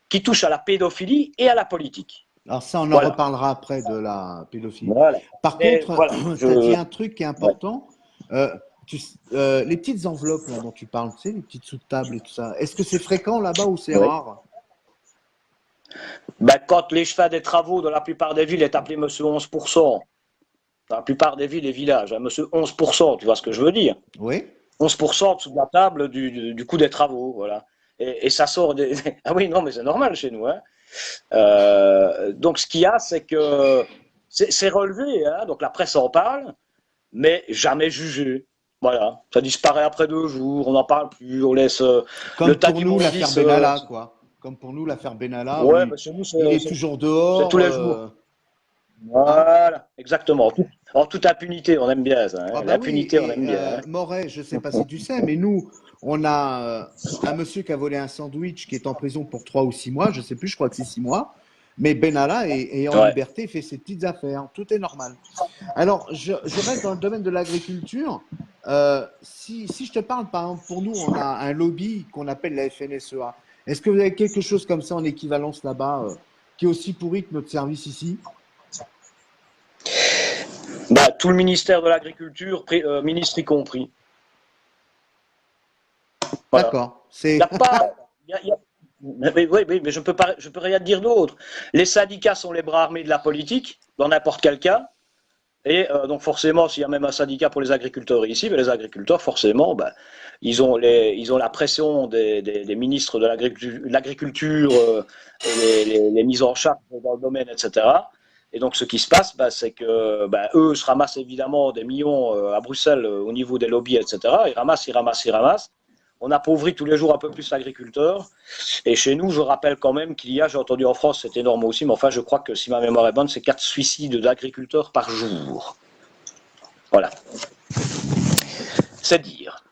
qui touche à la pédophilie et à la politique. Alors ça, on en Voilà. reparlera après de la pédophilie. Voilà. Par Et contre, voilà. tu as dit un truc qui est Ouais. important. Les petites enveloppes là, dont tu parles, tu sais, les petites sous-tables et tout ça, est-ce que c'est fréquent là-bas ou c'est Ouais. rare? Ben, quand les chefs des travaux dans la plupart des villes est appelé monsieur 11%, dans la plupart des villes et villages, hein, monsieur 11%, tu vois ce que je veux dire? Oui. 11% dessous de la table du coût des travaux, voilà. Et ça sort des... Ah oui, non, mais c'est normal chez nous, hein. Donc ce qu'il y a, c'est que c'est relevé, hein, donc la presse en parle, mais jamais jugé. Voilà, ça disparaît après 2 jours, on n'en parle plus, on laisse le Comme tas pour nous, l'affaire d'immondices. Benalla, quoi. Comme pour nous, l'affaire Benalla, où Ouais, bah chez nous, il est toujours dehors. tous les jours. Hein. Voilà, exactement. En toute impunité, on aime bien ça. Ah Hein. bah oui, L'impunité, on et aime bien. Hein. Moret, je ne sais pas si tu sais, mais nous, on a un monsieur qui a volé un sandwich qui est en prison pour 3 ou 6 mois, je ne sais plus, je crois que c'est 6 mois, mais Benalla est en Ouais. liberté, fait ses petites affaires, tout est normal. Alors, je reste dans le domaine de l'agriculture. Si je te parle, par exemple, pour nous, on a un lobby qu'on appelle la FNSEA. Est-ce que vous avez quelque chose comme ça en équivalence là-bas, qui est aussi pourri que notre service ici? Bah, tout le ministère de l'Agriculture, ministre y compris. Voilà. D'accord. Il n'y a pas. Mais je peux rien te dire d'autre. Les syndicats sont les bras armés de la politique, dans n'importe quel cas. Et donc forcément, s'il y a même un syndicat pour les agriculteurs ici, mais les agriculteurs, forcément, bah, ils ont la pression des ministres de l'agriculture, les mises en charge dans le domaine, etc. Et donc ce qui se passe, bah, c'est que bah, eux se ramassent évidemment des millions à Bruxelles au niveau des lobbies, etc. Ils ramassent, ils ramassent, ils ramassent. On appauvrit tous les jours un peu plus l'agriculteur. Et chez nous, je rappelle quand même qu'il y a, j'ai entendu en France, c'est énorme aussi, mais enfin, je crois que si ma mémoire est bonne, c'est 4 suicides d'agriculteurs par jour. Voilà. C'est dire.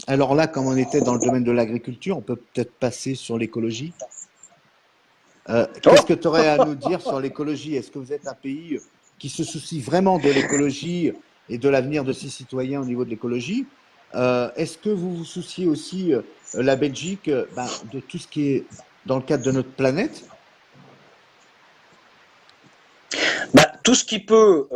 Alors là, comme on était dans le domaine de l'agriculture, on peut peut-être passer sur l'écologie. Qu'est-ce que tu aurais à nous dire sur l'écologie? Est-ce que vous êtes un pays qui se soucie vraiment de l'écologie et de l'avenir de ses citoyens au niveau de l'écologie. Est-ce que vous vous souciez aussi, la Belgique, de tout ce qui est dans le cadre de notre planète? Ben, tout ce qui peut.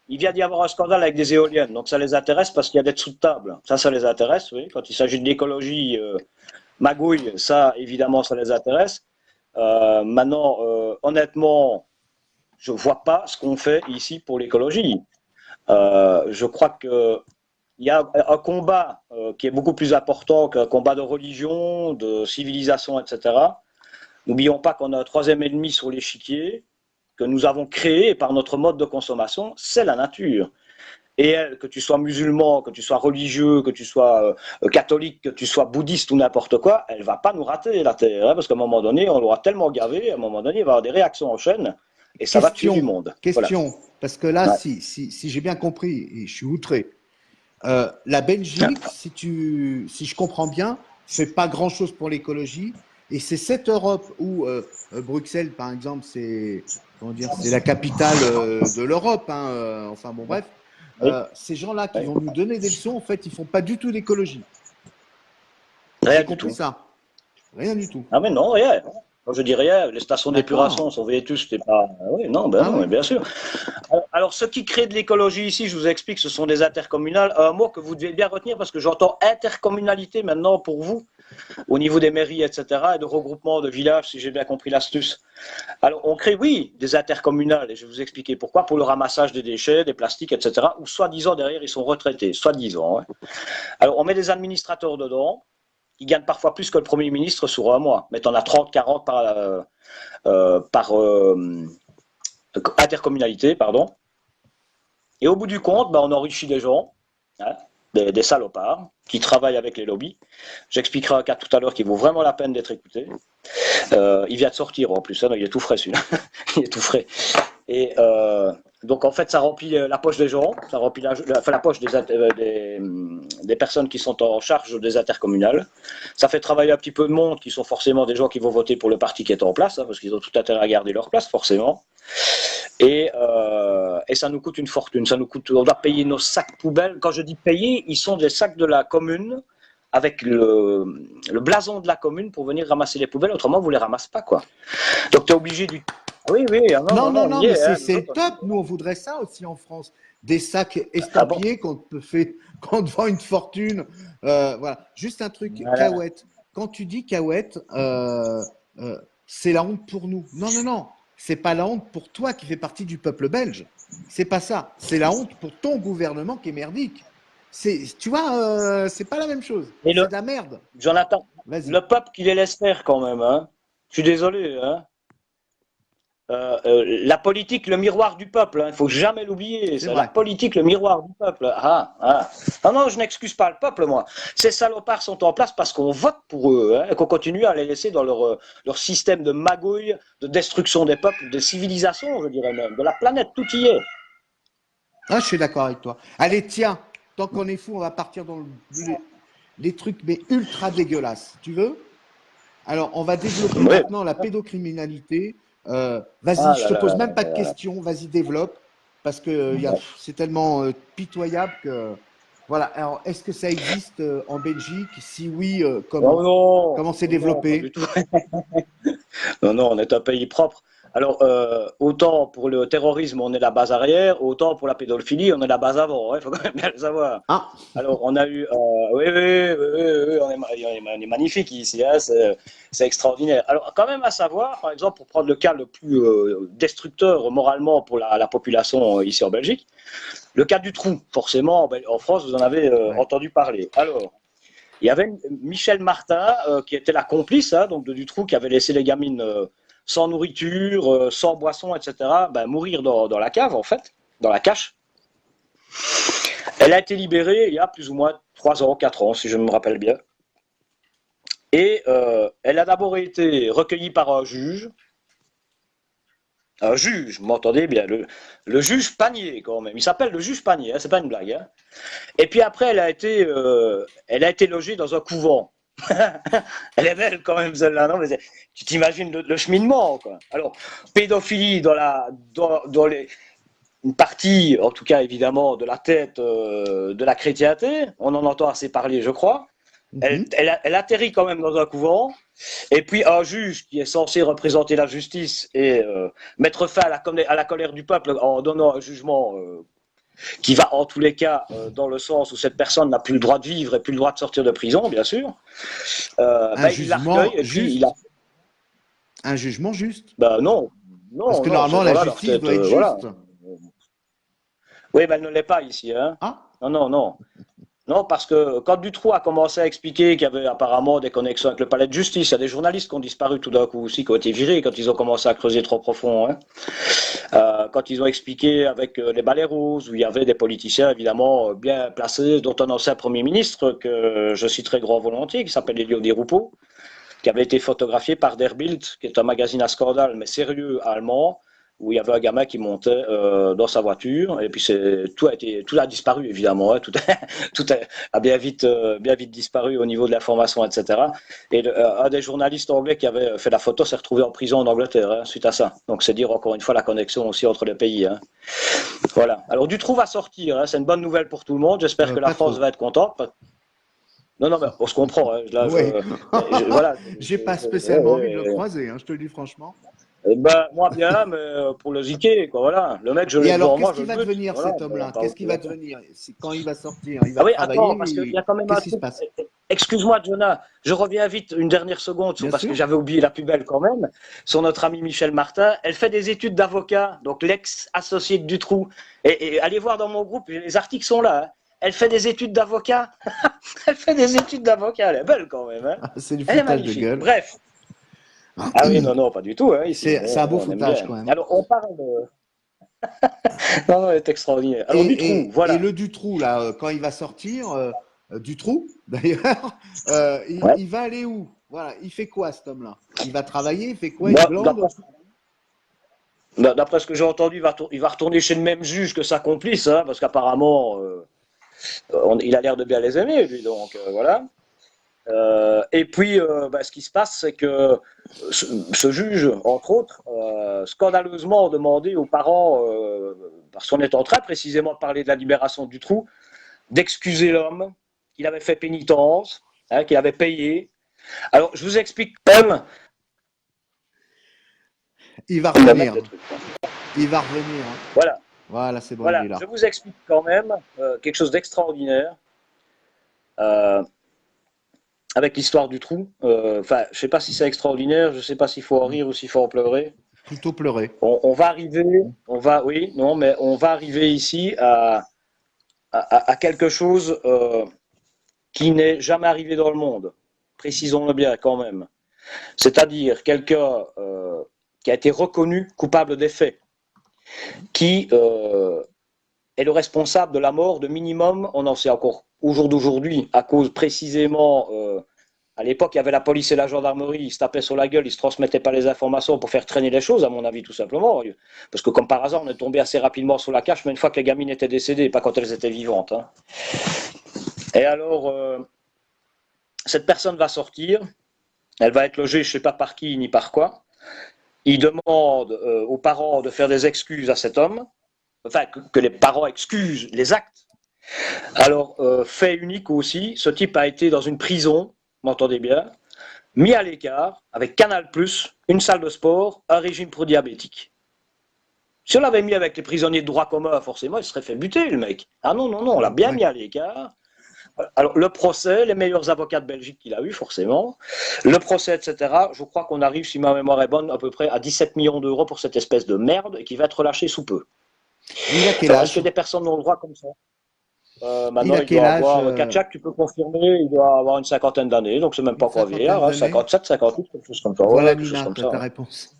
Il vient d'y avoir un scandale avec des éoliennes, donc ça les intéresse parce qu'il y a des dessous de table. Ça les intéresse, oui. Quand il s'agit de l'écologie, magouille, ça, évidemment, ça les intéresse. Maintenant, honnêtement, je ne vois pas ce qu'on fait ici pour l'écologie. Je crois que il y a un combat qui est beaucoup plus important qu'un combat de religion, de civilisation, etc. N'oublions pas qu'on a un troisième ennemi sur l'échiquier que nous avons créé par notre mode de consommation, c'est la nature. Et elle, que tu sois musulman, que tu sois religieux, que tu sois catholique, que tu sois bouddhiste ou n'importe quoi, elle va pas nous rater la Terre, hein, parce qu'à un moment donné, on l'aura tellement gavé, à un moment donné, il va y avoir des réactions en chaîne, et ça va tuer du monde. Voilà. Question, parce que là, Ouais. si j'ai bien compris, et je suis outré, la Belgique, si je comprends bien, fait pas grand-chose pour l'écologie, et c'est cette Europe où Bruxelles, par exemple, c'est comment dire, c'est la capitale de l'Europe, hein, enfin bon, bref, Oui. ces gens-là qui Oui. vont nous donner des leçons, en fait, ils font pas du tout d'écologie. Rien J'ai du compris tout. ça. Rien du tout. Ah mais non, rien. Quand je dis rien, les stations d'épuration D'accord. sont vétustes, c'était pas. Ah oui, non, ben Ah non, oui. mais bien sûr. Alors, ce qui crée de l'écologie ici, je vous explique, ce sont des intercommunales. Un mot que vous devez bien retenir parce que j'entends intercommunalité maintenant pour vous, au niveau des mairies, etc., et de regroupement de villages, si j'ai bien compris l'astuce. Alors, on crée, oui, des intercommunales, et je vais vous expliquer pourquoi, pour le ramassage des déchets, des plastiques, etc., où soi-disant, derrière, ils sont retraités, soi-disant. Hein. Alors, on met des administrateurs dedans, qui gagnent parfois plus que le Premier ministre sur un mois, mais on a 30, 40 par intercommunalité, pardon. Et au bout du compte, on enrichit des gens, hein, des salopards, qui travaillent avec les lobbies. J'expliquerai un cas tout à l'heure qui vaut vraiment la peine d'être écouté. Il vient de sortir en plus, hein, il est tout frais celui-là. Il est tout frais. Et donc en fait, ça remplit la poche des gens, ça remplit la poche des personnes qui sont en charge des intercommunales. Ça fait travailler un petit peu de monde qui sont forcément des gens qui vont voter pour le parti qui est en place, hein, parce qu'ils ont tout intérêt à garder leur place, forcément. Et ça nous coûte une fortune. Ça nous coûte, on doit payer nos sacs poubelles. Quand je dis payer, ils sont des sacs de la commune avec le blason de la commune pour venir ramasser les poubelles. Autrement, vous les ramassez pas, quoi. Donc, tu es obligé du. Ah oui, oui, ah non, Non, non, non, non, on non, y mais est. Hein, c'est top. Nous, on voudrait ça aussi en France. Des sacs ah bon? estampillés qu'on te vend une fortune. Voilà. Juste un truc, Voilà. Cahuète. Quand tu dis Cahuète, c'est la honte pour nous. Non, non, non. C'est pas la honte pour toi qui fais partie du peuple belge. C'est pas ça. C'est la honte pour ton gouvernement qui est merdique. Tu vois, c'est pas la même chose. Et C'est de la merde. Jonathan, Vas-y. le peuple qui les laisse faire quand même. Hein. Je suis désolé. Hein. La politique, le miroir du peuple, hein, il faut jamais l'oublier. C'est C'est la vrai. politique, le miroir du peuple. Ah, ah. Non, non, je n'excuse pas le peuple, moi. Ces salopards sont en place parce qu'on vote pour eux, hein, et qu'on continue à les laisser dans leur système de magouille, de destruction des peuples, de civilisation, je dirais même, de la planète, tout y est. Ah, je suis d'accord avec toi. Allez, tiens, tant qu'on est fou, on va partir dans les trucs, mais ultra dégueulasses. Tu veux? Alors, on va développer Oui. maintenant la pédocriminalité. Vas-y, Ah je là te là pose là même pas de là là. questions. Vas-y, développe. Parce que c'est tellement pitoyable que. Voilà. Alors, est-ce que ça existe en Belgique? Si oui, Oh comment? non, Comment c'est oh non, pas du développé? tout. Non, non, on est un pays propre. Alors, autant pour le terrorisme, on est la base arrière, autant pour la pédophilie, on est la base avant. Il faut quand même bien le savoir. Ah, Alors, on a eu. Oui, oui, oui, oui, oui, on est magnifique ici, hein, c'est extraordinaire. Alors, quand même à savoir, par exemple, pour prendre le cas le plus destructeur moralement pour la population ici en Belgique, le cas du trou, forcément, en France, vous en avez ouais. entendu parler. Alors, il y avait Michel Martin qui était la complice donc de Dutroux qui avait laissé les gamines sans nourriture, sans boisson, etc. Mourir dans la cave en fait, dans la cache. Elle a été libérée il y a plus ou moins 3 ans, 4 ans si je me rappelle bien. Et elle a d'abord été recueillie par un juge. Un juge, vous m'entendez bien, le juge Panier quand même. Il s'appelle le juge Panier, hein, c'est pas une blague. Hein. Et puis après, elle a été logée dans un couvent. Elle est belle quand même celle-là, non mais tu t'imagines le cheminement quoi. Alors pédophilie dans les une partie, en tout cas évidemment, de la tête de la chrétienté. On en entend assez parler, je crois. Elle atterrit quand même dans un couvent. Et puis un juge qui est censé représenter la justice et mettre fin à la colère du peuple en donnant un jugement qui va en tous les cas dans le sens où cette personne n'a plus le droit de vivre et plus le droit de sortir de prison, bien sûr. Il la recueille et puis un jugement juste. Non, parce que normalement la justice doit être juste. Voilà. Oui, mais elle ne l'est pas ici. Hein. Ah. Non. Non, parce que quand Dutroux a commencé à expliquer qu'il y avait apparemment des connexions avec le palais de justice, il y a des journalistes qui ont disparu tout d'un coup aussi, qui ont été virés quand ils ont commencé à creuser trop profond. Hein. Quand ils ont expliqué avec les balais roses, où il y avait des politiciens évidemment bien placés, dont un ancien Premier ministre que je citerai grand volontiers, qui s'appelle Elio Di Rupo, qui avait été photographié par Der Bild, qui est un magazine à scandale, mais sérieux allemand, où il y avait un gamin qui montait dans sa voiture, et puis tout a disparu évidemment, hein, tout a bien vite disparu au niveau de l'information, etc. Et un des journalistes anglais qui avait fait la photo s'est retrouvé en prison en Angleterre hein, suite à ça. Donc c'est dire encore une fois la connexion aussi entre les pays. Hein. Voilà. Alors Dutroux va sortir, hein, c'est une bonne nouvelle pour tout le monde. J'espère que la France va être contente. Non, mais on se comprend. Hein. Là, ouais. Voilà. J'ai pas spécialement envie de le croiser, hein, je te le dis franchement. Moi bien, mais pour le ziquer, quoi, voilà. Le mec, je l'ai devant moi. Qu'est-ce qu'il va devenir cet homme-là? Qu'est-ce qu'il va devenir? Quand il va sortir, il va travailler. Attends, parce qu'il y a quand même un truc. Excuse-moi, Jonah, je reviens vite une dernière seconde, parce que j'avais oublié la plus belle quand même, sur notre ami Michel Martin. Elle fait des études d'avocat, donc l'ex-associé de Dutroux. Et allez voir dans mon groupe, les articles sont là. Hein. Elle fait des études d'avocat. Elle fait des études d'avocat, elle est belle quand même. Hein. C'est du foutage de gueule. Bref. Ah oui, non, pas du tout. Hein, c'est un beau foutage quand même. Alors, on parle non, elle est extraordinaire. Alors, Dutroux, voilà. Et le Dutroux, là, quand il va sortir, Dutroux, d'ailleurs, il va aller où? Voilà, il fait quoi, cet homme-là? Il va travailler, il fait quoi? Il glande? D'après ce que j'ai entendu, il va retourner chez le même juge que sa complice, hein, parce qu'apparemment, il a l'air de bien les aimer, lui, donc voilà. Et puis, ce qui se passe, c'est que ce juge, entre autres, scandaleusement demandé aux parents, parce qu'on est en train précisément de parler de la libération de Dutroux, d'excuser l'homme, qu'il avait fait pénitence, hein, qu'il avait payé. Alors, je vous explique même. Il va revenir. Il va revenir. Hein. Voilà, c'est bon. Voilà, je vous explique quand même quelque chose d'extraordinaire. Avec l'histoire du trou. Je ne sais pas si c'est extraordinaire, je ne sais pas s'il faut en rire ou s'il faut en pleurer. Plutôt pleurer. On va arriver ici à quelque chose qui n'est jamais arrivé dans le monde. Précisons-le bien quand même. C'est-à-dire quelqu'un qui a été reconnu coupable des faits, qui est le responsable de la mort de minimum, on en sait encore au jour d'aujourd'hui, à cause précisément, à l'époque il y avait la police et la gendarmerie, ils se tapaient sur la gueule, ils ne se transmettaient pas les informations pour faire traîner les choses, à mon avis tout simplement, parce que comme par hasard on est tombé assez rapidement sur la cache, mais une fois que les gamines étaient décédées, pas quand elles étaient vivantes. Hein. Et alors, cette personne va sortir, elle va être logée je ne sais pas par qui ni par quoi, il demande aux parents de faire des excuses à cet homme, enfin que les parents excusent les actes. Alors, fait unique aussi, ce type a été dans une prison, m'entendez bien, mis à l'écart, avec Canal+, une salle de sport, un régime pour diabétiques. Si on l'avait mis avec les prisonniers de droit commun, forcément, il serait fait buter, le mec. Ah non, on l'a bien mis à l'écart. Alors, le procès, les meilleurs avocats de Belgique qu'il a eu, forcément, le procès, etc., je crois qu'on arrive, si ma mémoire est bonne, à peu près à 17 millions d'euros pour cette espèce de merde, et qui va être relâché sous peu. Il a quel âge? Est-ce que des personnes ont le droit comme ça? Maintenant, il doit avoir, Katchak, tu peux confirmer, il doit avoir une cinquantaine d'années, donc c'est même pas encore vieillard, hein, 57, 58, quelque chose comme ça. Voilà, Nina, ta réponse.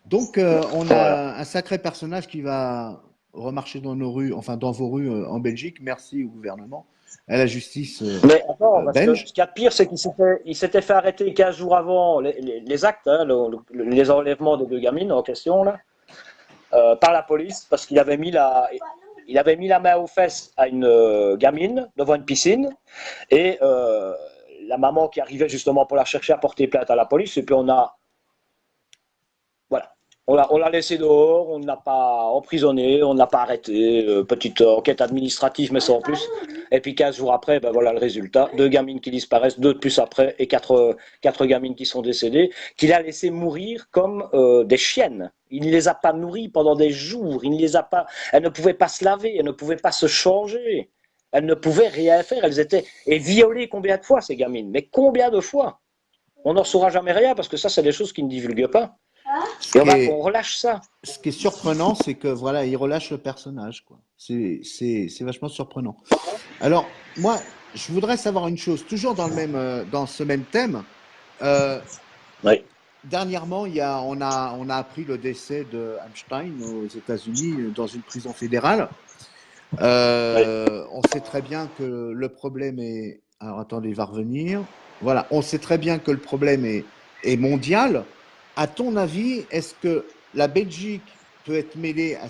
Donc, on a un sacré personnage qui va remarcher dans nos rues, enfin dans vos rues en Belgique. Merci au gouvernement, à la justice Mais attends, belge. Ce qu'il y a de pire, c'est qu'il s'était fait arrêter 15 jours avant les actes, hein, les enlèvements des deux gamines en question, là, par la police, parce qu'il avait mis la main aux fesses à une gamine devant une piscine, et la maman qui arrivait justement pour la chercher a porté plainte à la police, et puis on a... Voilà. On l'a laissé dehors, on ne l'a pas emprisonné, on ne l'a pas arrêté. Petite enquête administrative, mais sans plus. Et puis 15 jours après, ben voilà le résultat. 2 gamines qui disparaissent, 2 de plus après, et 4 gamines qui sont décédées, qu'il a laissé mourir comme des chiennes. Il ne les a pas nourries pendant des jours. Il ne les a pas. Elles ne pouvaient pas se laver, elles ne pouvaient pas se changer. Elles ne pouvaient rien faire. Elles étaient. Et violées combien de fois, ces gamines? Mais combien de fois? On n'en saura jamais rien parce que ça, c'est des choses qui ne divulguent pas. Et on relâche ça. Ce qui est surprenant, c'est que voilà, il relâche le personnage, quoi. C'est vachement surprenant. Alors, moi, je voudrais savoir une chose, toujours dans ce même thème. Oui. Dernièrement, on a appris le décès de Einstein aux États-Unis dans une prison fédérale. Oui. On sait très bien que le problème est. Alors attendez, il va revenir. Voilà, on sait très bien que le problème est mondial. À ton avis, est-ce que la Belgique peut être mêlée à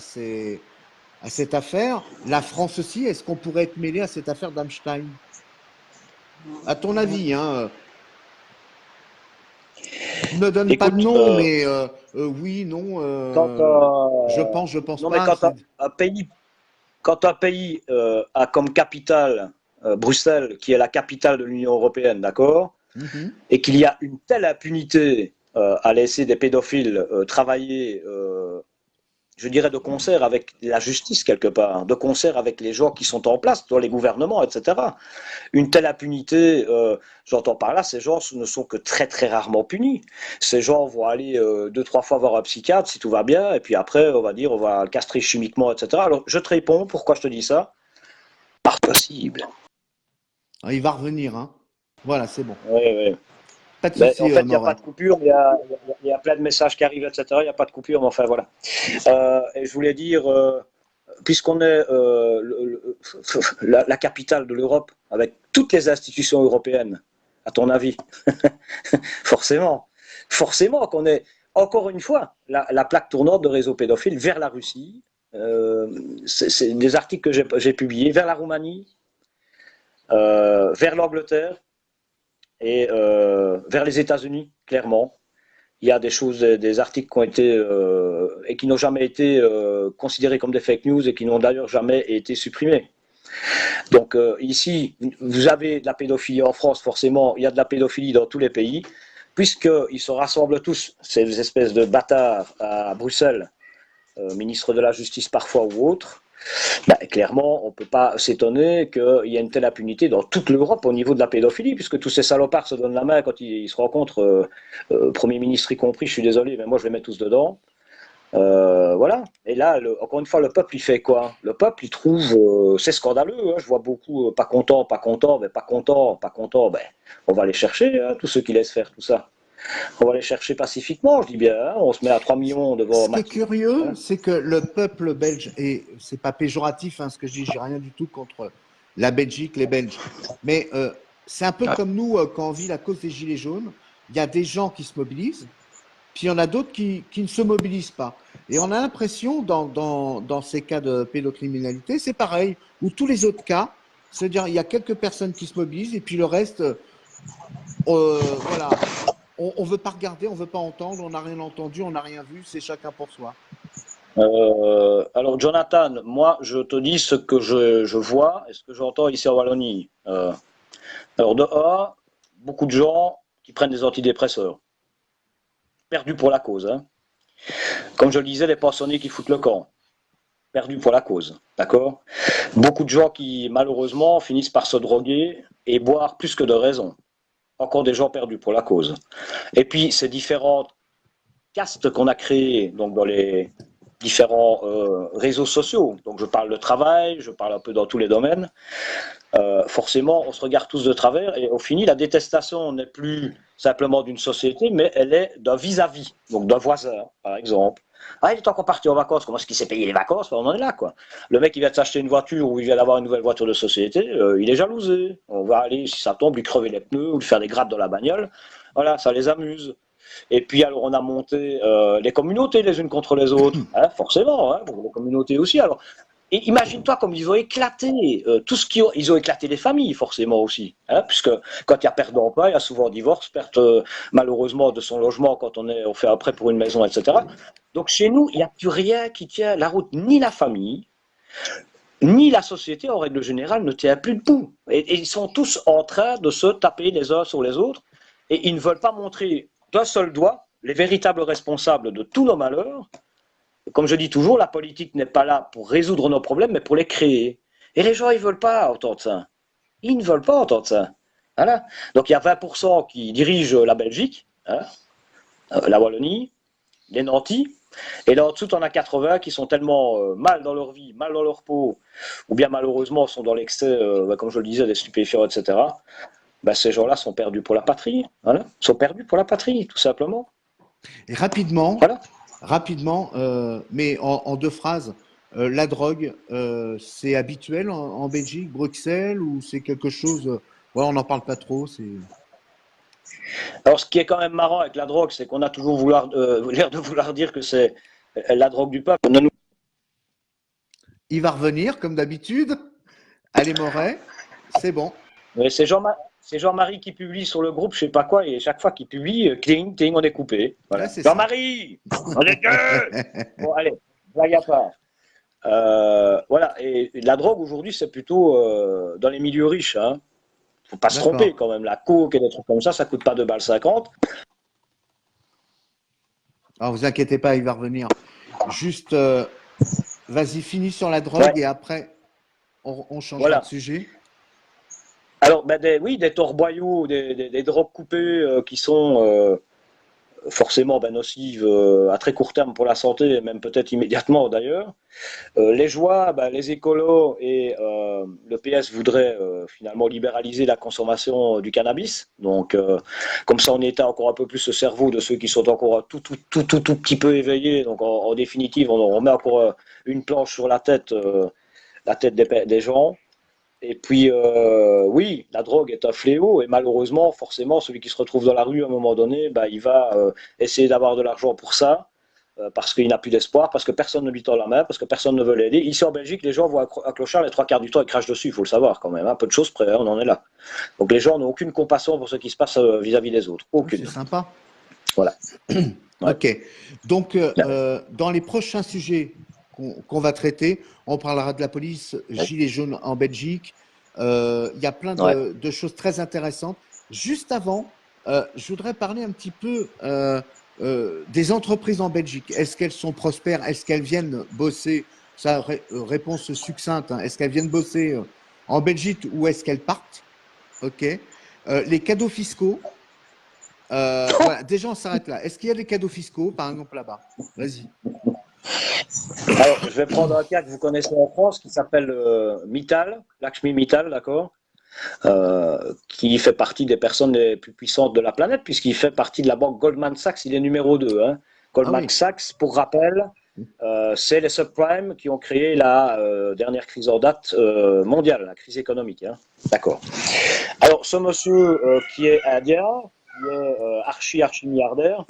cette affaire? La France aussi, est-ce qu'on pourrait être mêlé à cette affaire d'Einstein? À ton avis, hein? Ne me donne pas de nom, mais oui, non. Je pense non, pas. mais quand un pays a comme capitale Bruxelles, qui est la capitale de l'Union européenne, d'accord, et qu'il y a une telle impunité à laisser des pédophiles travailler, je dirais, de concert avec la justice quelque part, de concert avec les gens qui sont en place, dans les gouvernements, etc. Une telle impunité, j'entends par là, ces gens ne sont que très très rarement punis. Ces gens vont aller 2-3 fois voir un psychiatre si tout va bien, et puis après on va dire on va le castrer chimiquement, etc. Alors je te réponds, pourquoi je te dis ça? Pas possible. Il va revenir, hein. Voilà, c'est bon. Oui, oui. Pas de Ben, souci, en fait, il n'y a Morin. pas de coupure, il y a plein de messages qui arrivent, etc. Il n'y a pas de coupure, mais enfin voilà. Et je voulais dire, puisqu'on est la capitale de l'Europe, avec toutes les institutions européennes, à ton avis, forcément qu'on est, encore une fois, la plaque tournante de réseaux pédophiles vers la Russie. C'est des articles que j'ai publiés, vers la Roumanie, vers l'Angleterre et vers les États-Unis, clairement. Il y a des choses, des articles qui ont été et qui n'ont jamais été considérés comme des fake news et qui n'ont d'ailleurs jamais été supprimés. Donc ici, vous avez de la pédophilie en France, forcément, il y a de la pédophilie dans tous les pays, puisqu'ils se rassemblent tous, ces espèces de bâtards à Bruxelles, ministre de la Justice parfois ou autre. Bah, clairement, on ne peut pas s'étonner qu'il y ait une telle impunité dans toute l'Europe au niveau de la pédophilie, puisque tous ces salopards se donnent la main quand ils se rencontrent, Premier ministre y compris, je suis désolé, mais moi je les mets tous dedans. Voilà. Et là, encore une fois, le peuple, il fait quoi? Le peuple, il trouve, c'est scandaleux, hein, je vois beaucoup, pas content, pas content, mais pas content, pas content, ben, on va les chercher, hein, tous ceux qui laissent faire tout ça. On va les chercher pacifiquement, je dis bien, hein, on se met à 3 millions devant Ce qui est curieux, hein. c'est que le peuple belge, et c'est pas péjoratif hein, ce que je dis, j'ai rien du tout contre la Belgique, les Belges, mais c'est un peu comme nous quand on vit la cause des Gilets jaunes, il y a des gens qui se mobilisent, puis il y en a d'autres qui ne se mobilisent pas. Et on a l'impression, dans ces cas de pédocriminalité, c'est pareil, ou tous les autres cas, c'est-à-dire il y a quelques personnes qui se mobilisent, et puis le reste, voilà, on veut pas regarder, on veut pas entendre, on n'a rien entendu, on n'a rien vu, c'est chacun pour soi. Alors Jonathan, moi je te dis ce que je vois et ce que j'entends ici en Wallonie. Alors de A, beaucoup de gens qui prennent des antidépresseurs, perdus pour la cause. Hein. Comme je le disais, les pensionnés qui foutent le camp, perdus pour la cause, d'accord. Beaucoup de gens qui malheureusement finissent par se droguer et boire plus que de raison. Encore des gens perdus pour la cause. Et puis ces différentes castes qu'on a créées donc dans les différents réseaux sociaux. Donc je parle de travail, je parle un peu dans tous les domaines. Forcément, on se regarde tous de travers et au final, la détestation n'est plus simplement d'une société, mais elle est d'un vis-à-vis, donc d'un voisin, par exemple. Ah, il est encore parti en vacances, comment est-ce qu'il s'est payé les vacances? On en est là, quoi. Le mec, il vient de s'acheter une voiture ou il vient d'avoir une nouvelle voiture de société, il est jalousé. On va aller, si ça tombe, lui crever les pneus ou lui faire des grattes dans la bagnole. Voilà, ça les amuse. Et puis, alors, on a monté les communautés les unes contre les autres, hein, forcément, hein, pour les communautés aussi. Alors, Et imagine-toi comme ils ont éclaté tout ce ils ont éclaté les familles forcément aussi, hein, puisque quand il y a perte d'emploi, il y a souvent divorce, perte malheureusement de son logement quand on fait un prêt pour une maison, etc. Donc chez nous, il n'y a plus rien qui tient la route, ni la famille, ni la société en règle générale ne tient plus debout. Et ils sont tous en train de se taper les uns sur les autres, et ils ne veulent pas montrer d'un seul doigt les véritables responsables de tous nos malheurs. Comme je dis toujours, la politique n'est pas là pour résoudre nos problèmes, mais pour les créer. Et les gens, ils ne veulent pas entendre ça. Ils ne veulent pas entendre ça. Voilà. Donc il y a 20% qui dirigent la Belgique, hein, la Wallonie, les nantis, et là en dessous, on a 80 qui sont tellement mal dans leur vie, mal dans leur peau, ou bien malheureusement sont dans l'excès, comme je le disais, des stupéfiants, etc. Ben, ces gens-là sont perdus pour la patrie. Voilà. Ils sont perdus pour la patrie, tout simplement. Et rapidement, Voilà. mais en deux phrases, la drogue, c'est habituel en Belgique, Bruxelles, ou c'est quelque chose, on n'en parle pas trop, c'est... Alors, ce qui est quand même marrant avec la drogue, c'est qu'on a toujours l'air de vouloir dire que c'est la drogue du peuple. Il va revenir, comme d'habitude. Allez, Moret, c'est bon. Mais c'est Jean-Marie qui publie sur le groupe, je sais pas quoi, et chaque fois qu'il publie, cling, cling, on est coupé. Voilà. Ouais, Jean-Marie, on est deux. Bon, allez, blague à part. Voilà, et la drogue aujourd'hui, c'est plutôt dans les milieux riches. Hein. Faut pas se tromper quand même. La coke et des trucs comme ça coûte pas 2,50 €. Alors, vous inquiétez pas, il va revenir. Juste, vas-y, finis sur la drogue et après, on changera de sujet. Alors, ben des torboyaux, des drogues coupées qui sont forcément nocives à très court terme pour la santé, et même peut-être immédiatement d'ailleurs. Les joies, les écolos et le PS voudraient finalement libéraliser la consommation du cannabis. Donc, comme ça, on éteint encore un peu plus le cerveau de ceux qui sont encore tout petit peu éveillés. Donc, en définitive, on met encore une planche sur la tête des gens. Et puis, oui, la drogue est un fléau et malheureusement, forcément, celui qui se retrouve dans la rue à un moment donné, il va essayer d'avoir de l'argent pour ça, parce qu'il n'a plus d'espoir, parce que personne ne lui tend la main, parce que personne ne veut l'aider. Ici en Belgique, les gens voient un clochard, les 3 quarts du temps, ils crachent dessus, il faut le savoir quand même, un peu de choses près, on en est là. Donc les gens n'ont aucune compassion pour ce qui se passe vis-à-vis des autres. Aucune. C'est sympa. Voilà. Ouais. Ok. Donc, dans les prochains sujets qu'on va traiter, on parlera de la police, gilets jaunes en Belgique. Il y a plein de choses très intéressantes. Juste avant, je voudrais parler un petit peu des entreprises en Belgique. Est-ce qu'elles sont prospères? Est-ce qu'elles viennent bosser? Ça, réponse succincte. Hein. Est-ce qu'elles viennent bosser en Belgique ou est-ce qu'elles partent? Ok. Les cadeaux fiscaux. Voilà, déjà, on s'arrête là. Est-ce qu'il y a des cadeaux fiscaux, par exemple, là-bas? Vas-y. Alors, je vais prendre un cas que vous connaissez en France qui s'appelle Mittal, Lakshmi Mittal, d'accord, qui fait partie des personnes les plus puissantes de la planète, puisqu'il fait partie de la banque Goldman Sachs, il est numéro 2. Hein. Goldman Sachs, pour rappel, c'est les subprimes qui ont créé la dernière crise en date mondiale, la crise économique. Hein. D'accord. Alors, ce monsieur qui est indien, qui est archi milliardaire,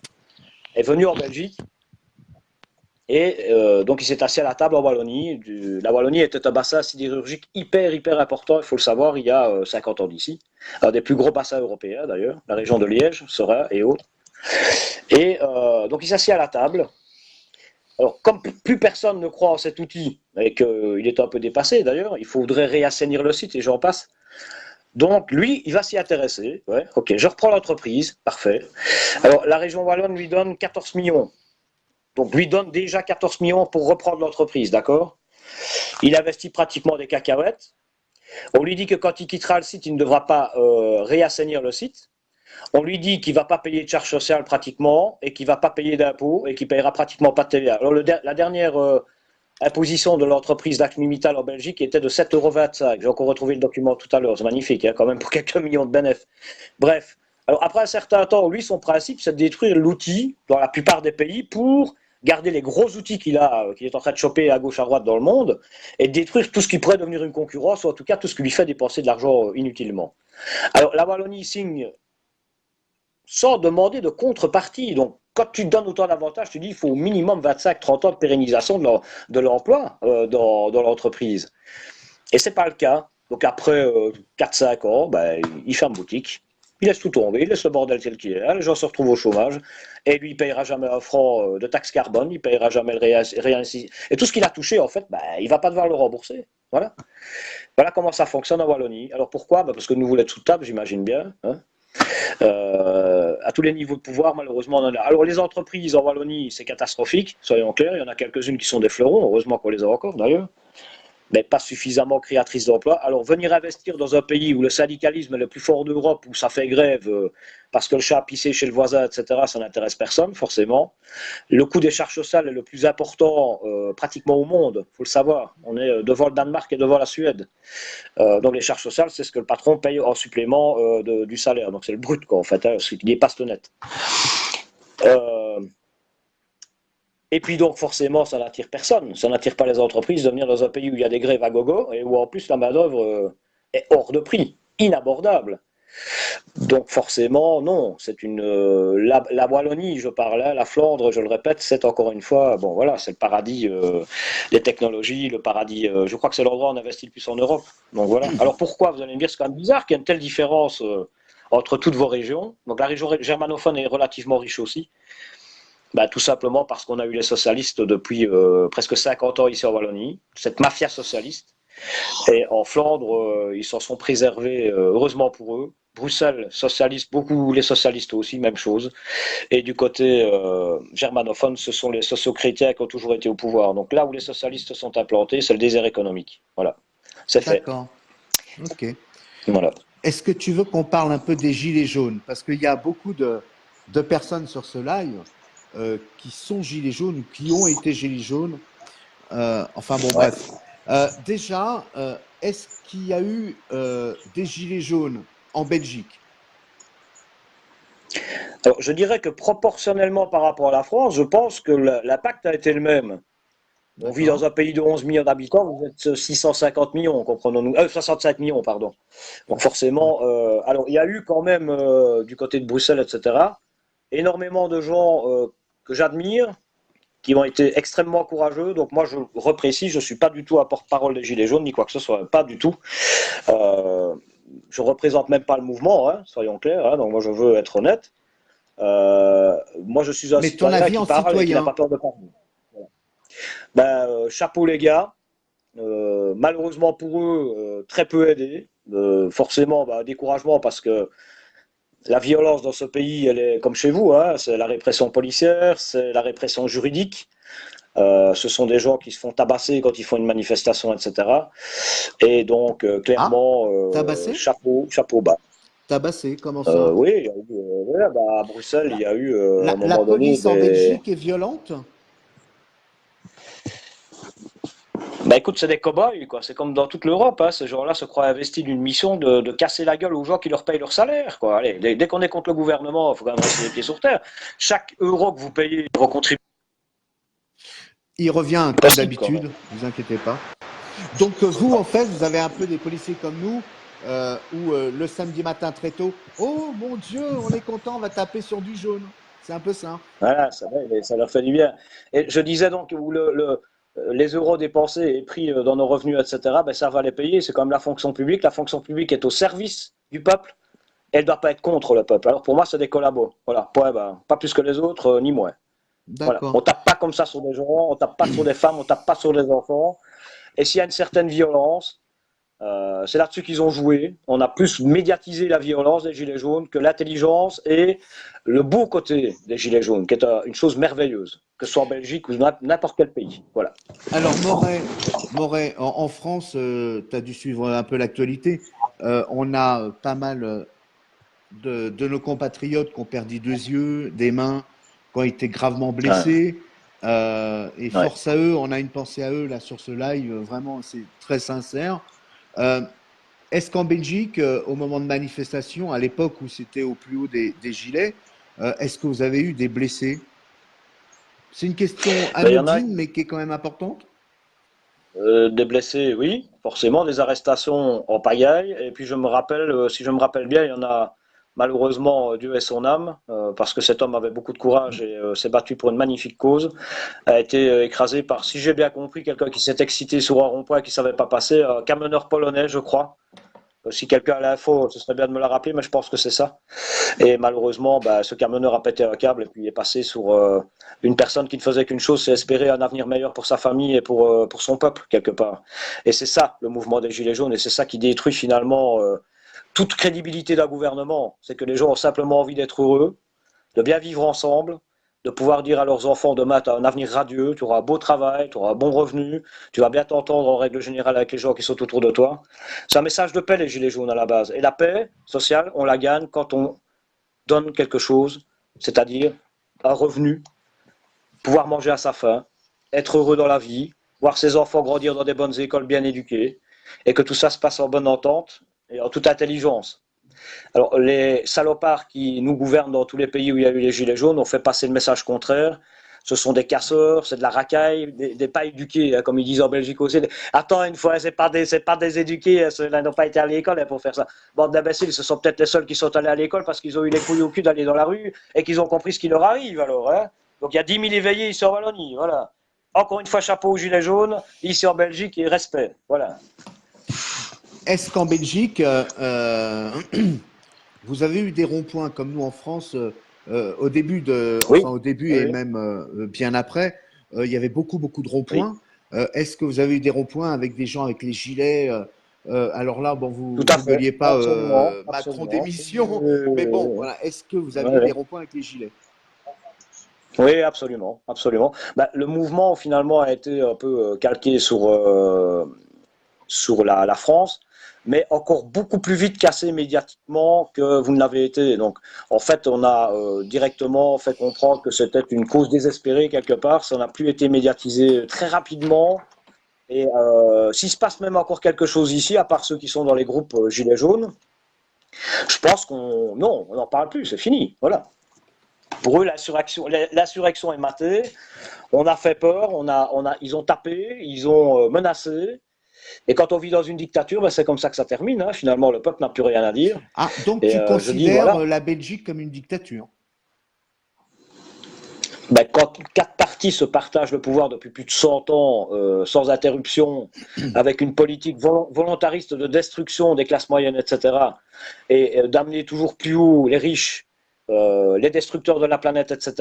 est venu en Belgique. Et donc, il s'est assis à la table en Wallonie. La Wallonie était un bassin sidérurgique hyper important, il faut le savoir, il y a 50 ans d'ici. Un des plus gros bassins européens, d'ailleurs, la région de Liège, Serein et autres. Et donc, il s'assit à la table. Alors, comme plus personne ne croit en cet outil, et qu'il est un peu dépassé, d'ailleurs, il faudrait réassainir le site, et j'en passe. Donc, lui, il va s'y intéresser. Ouais, ok, je reprends l'entreprise, parfait. Alors, la région wallonne lui donne 14 millions. Donc, lui donne déjà 14 millions pour reprendre l'entreprise, d'accord? Il investit pratiquement des cacahuètes. On lui dit que quand il quittera le site, il ne devra pas réassainir le site. On lui dit qu'il ne va pas payer de charges sociales pratiquement et qu'il ne va pas payer d'impôts et qu'il ne payera pratiquement pas de TVA. Alors, la dernière imposition de l'entreprise Lakshmi Mittal en Belgique était de 7,25 €. J'ai encore retrouvé le document tout à l'heure. C'est magnifique, hein, quand même, pour quelques millions de bénéfices. Bref. Alors, après un certain temps, lui, son principe, c'est de détruire l'outil dans la plupart des pays pour garder les gros outils qu'il est en train de choper à gauche, à droite dans le monde, et détruire tout ce qui pourrait devenir une concurrence, ou en tout cas tout ce qui lui fait dépenser de l'argent inutilement. Alors, la Wallonie signe sans demander de contrepartie. Donc, quand tu donnes autant d'avantages, tu dis qu'il faut au minimum 25-30 ans de pérennisation de l'emploi dans l'entreprise. Et c'est pas le cas. Donc après 4-5 ans, ben, il ferme boutique. Il laisse tout tomber, il laisse le bordel tel qu'il est là, les gens se retrouvent au chômage, et lui, il ne payera jamais un franc de taxe carbone, il ne payera jamais le réinci. Et tout ce qu'il a touché, en fait, ben, il ne va pas devoir le rembourser. Voilà. Voilà comment ça fonctionne en Wallonie. Alors pourquoi? Ben parce que nous voulons être sous table, j'imagine bien. Hein. À tous les niveaux de pouvoir, malheureusement, on en a. Alors les entreprises en Wallonie, c'est catastrophique, soyons clairs, il y en a quelques-unes qui sont des fleurons, heureusement qu'on les a encore d'ailleurs, mais pas suffisamment créatrices d'emplois. Alors venir investir dans un pays où le syndicalisme est le plus fort d'Europe, où ça fait grève parce que le chat a pissé chez le voisin, etc., ça n'intéresse personne, forcément. Le coût des charges sociales est le plus important pratiquement au monde, il faut le savoir. On est devant le Danemark et devant la Suède. Donc les charges sociales, c'est ce que le patron paye en supplément du salaire. Donc c'est le brut, quoi, en fait, hein, ce qui dépasse le net. Et puis donc forcément, ça n'attire personne. Ça n'attire pas les entreprises de venir dans un pays où il y a des grèves à gogo et où en plus la main-d'œuvre est hors de prix, inabordable. Donc forcément, non. C'est la Wallonie, je parle, hein, la Flandre, je le répète, c'est encore une fois, bon voilà, c'est le paradis des technologies, le paradis. Je crois que c'est l'endroit où on investit le plus en Europe. Donc voilà. Alors pourquoi? Vous allez me dire, c'est quand même bizarre qu'il y ait une telle différence entre toutes vos régions. Donc la région germanophone est relativement riche aussi. Bah, tout simplement parce qu'on a eu les socialistes depuis presque 50 ans ici en Wallonie, cette mafia socialiste. Et en Flandre, ils s'en sont préservés, heureusement pour eux. Bruxelles, socialiste, beaucoup les socialistes aussi, même chose. Et du côté germanophone, ce sont les socio-chrétiens qui ont toujours été au pouvoir. Donc là où les socialistes se sont implantés, c'est le désert économique. Voilà, c'est fait. D'accord. Ok. Voilà. Est-ce que tu veux qu'on parle un peu des gilets jaunes? Parce qu'il y a beaucoup de personnes sur ce live qui sont gilets jaunes ou qui ont été gilets jaunes. Enfin bon, Ouais. bref. Déjà, est-ce qu'il y a eu des gilets jaunes en Belgique? Alors, je dirais que proportionnellement par rapport à la France, je pense que l'impact a été le même. On vit dans un pays de 11 millions d'habitants, vous êtes 650 millions, comprenons-nous, 65 millions, pardon. Donc forcément, alors il y a eu quand même, du côté de Bruxelles, etc., énormément de gens que j'admire, qui ont été extrêmement courageux. Donc moi, je reprécise, je ne suis pas du tout à porte-parole des Gilets jaunes, ni quoi que ce soit, pas du tout. Je ne représente même pas le mouvement, hein, soyons clairs, hein, donc moi je veux être honnête. Moi je suis un Mais ton citoyen avis qui en parle et qui n'a citoyen? pas peur de parler. Voilà. Ben, chapeau les gars. Malheureusement pour eux, très peu aidés. Forcément, bah, découragement parce que la violence dans ce pays, elle est comme chez vous, hein, c'est la répression policière, c'est la répression juridique. Ce sont des gens qui se font tabasser quand ils font une manifestation, etc. Et donc, Ah, clairement, tabassé? chapeau bas. Tabassé, comment ça? Oui, il y a eu, ouais, bah, à Bruxelles, il La, y a eu à un la moment donné police en des. Belgique est violente? Bah écoute, c'est des cow-boys, quoi. C'est comme dans toute l'Europe, hein. Ces gens-là se croient investis d'une mission de casser la gueule aux gens qui leur payent leur salaire, quoi. Allez, dès qu'on est contre le gouvernement, il faut quand même rester les pieds sur terre. Chaque euro que vous payez vos contribuables, Il revient comme possible quand même. d'habitude, ne vous inquiétez pas. Donc vous, en fait, vous avez un peu des policiers comme nous, où le samedi matin très tôt, oh mon Dieu, on est content, on va taper sur du jaune. C'est un peu ça. Voilà, ça leur fait du bien. Et je disais donc où les euros dépensés et pris dans nos revenus, etc., ben, ça va les payer. C'est comme la fonction publique. La fonction publique est au service du peuple. Elle ne doit pas être contre le peuple. Alors pour moi, c'est des collabos. Voilà, ouais, ben, pas plus que les autres, ni moins. Voilà. On D'accord. tape pas comme ça sur des gens, on tape pas sur des femmes, on tape pas sur des enfants. Et s'il y a une certaine violence, c'est là-dessus qu'ils ont joué. On a plus médiatisé la violence des Gilets jaunes que l'intelligence et le beau côté des Gilets jaunes, qui est une chose merveilleuse, que ce soit en Belgique ou n'importe quel pays. Voilà. Alors Moret, en France, tu as dû suivre un peu l'actualité. On a pas mal de nos compatriotes qui ont perdu deux yeux, des mains, qui ont été gravement Ouais. blessés. Et Ouais. force à eux, on a une pensée à eux là sur ce live, vraiment, c'est très sincère. Euh, Est-ce qu'en Belgique, au moment de manifestation, à l'époque où c'était au plus haut des gilets, est-ce que vous avez eu des blessés? C'est une question Ben, il y en a anodine, mais qui est quand même importante. des blessés, oui, forcément, des arrestations en pagaille. Et puis je me rappelle, si je me rappelle bien, il y en a Malheureusement, Dieu ait son âme, parce que cet homme avait beaucoup de courage et s'est battu pour une magnifique cause, a été écrasé par, si j'ai bien compris, quelqu'un qui s'est excité sur un rond-point et qui ne savait pas passer, un camionneur polonais, je crois. Si quelqu'un a l'info, ce serait bien de me la rappeler, mais je pense que c'est ça. Et malheureusement, bah, ce camionneur a pété un câble et puis est passé sur une personne qui ne faisait qu'une chose, c'est espérer un avenir meilleur pour sa famille et pour son peuple, quelque part. Et c'est ça, le mouvement des Gilets jaunes, et c'est ça qui détruit finalement toute crédibilité d'un gouvernement. C'est que les gens ont simplement envie d'être heureux, de bien vivre ensemble, de pouvoir dire à leurs enfants demain, tu as un avenir radieux, tu auras un beau travail, tu auras un bon revenu, tu vas bien t'entendre en règle générale avec les gens qui sont autour de toi. C'est un message de paix, les Gilets jaunes à la base. Et la paix sociale, on la gagne quand on donne quelque chose, c'est-à-dire un revenu, pouvoir manger à sa faim, être heureux dans la vie, voir ses enfants grandir dans des bonnes écoles bien éduquées, et que tout ça se passe en bonne entente et en toute intelligence. Alors, les salopards qui nous gouvernent dans tous les pays où il y a eu les Gilets jaunes ont fait passer le message contraire. Ce sont des casseurs, c'est de la racaille, des pas éduqués, hein, comme ils disent en Belgique aussi. Attends, une fois, c'est pas des éduqués, ceux-là n'ont pas été à l'école hein, pour faire ça. Bande d'imbéciles, ce sont peut-être les seuls qui sont allés à l'école parce qu'ils ont eu les couilles au cul d'aller dans la rue et qu'ils ont compris ce qui leur arrive alors. Hein. Donc il y a 10 000 éveillés ici en Wallonie, voilà. Encore une fois, chapeau aux Gilets jaunes, ici en Belgique, et respect, voilà. Est-ce qu'en Belgique, vous avez eu des ronds-points comme nous en France au début Oui, au début et oui, même bien après, il y avait beaucoup de oui, ronds-points. Est-ce que vous avez eu des ronds-points avec des gens avec les gilets alors là, bon, tout vous à ne fait, gueuliez pas absolument, Macron absolument. démission, mais bon, voilà. Est-ce que vous avez eu Ouais, des ouais. ronds-points avec les gilets? Oui, absolument, absolument. Bah, le mouvement finalement a été un peu calqué sur la France, mais encore beaucoup plus vite cassé médiatiquement que vous ne l'avez été. Donc, en fait, on a directement fait comprendre que c'était une cause désespérée quelque part. Ça n'a plus été médiatisé très rapidement. Et s'il se passe même encore quelque chose ici, à part ceux qui sont dans les groupes Gilets jaunes, je pense qu'on non, on n'en parle plus, c'est fini. Voilà. Pour eux, l'insurrection est matée. On a fait peur, ils ont tapé, ils ont menacé. Et quand on vit dans une dictature, ben c'est comme ça que ça termine. Hein. Finalement, le peuple n'a plus rien à dire. Ah, donc Et tu je dis, considères voilà, la Belgique comme une dictature? ben, quand quatre partis se partagent le pouvoir depuis plus de 100 ans, sans interruption, avec une politique volontariste de destruction des classes moyennes, etc., et d'amener toujours plus haut les riches, les destructeurs de la planète, etc.,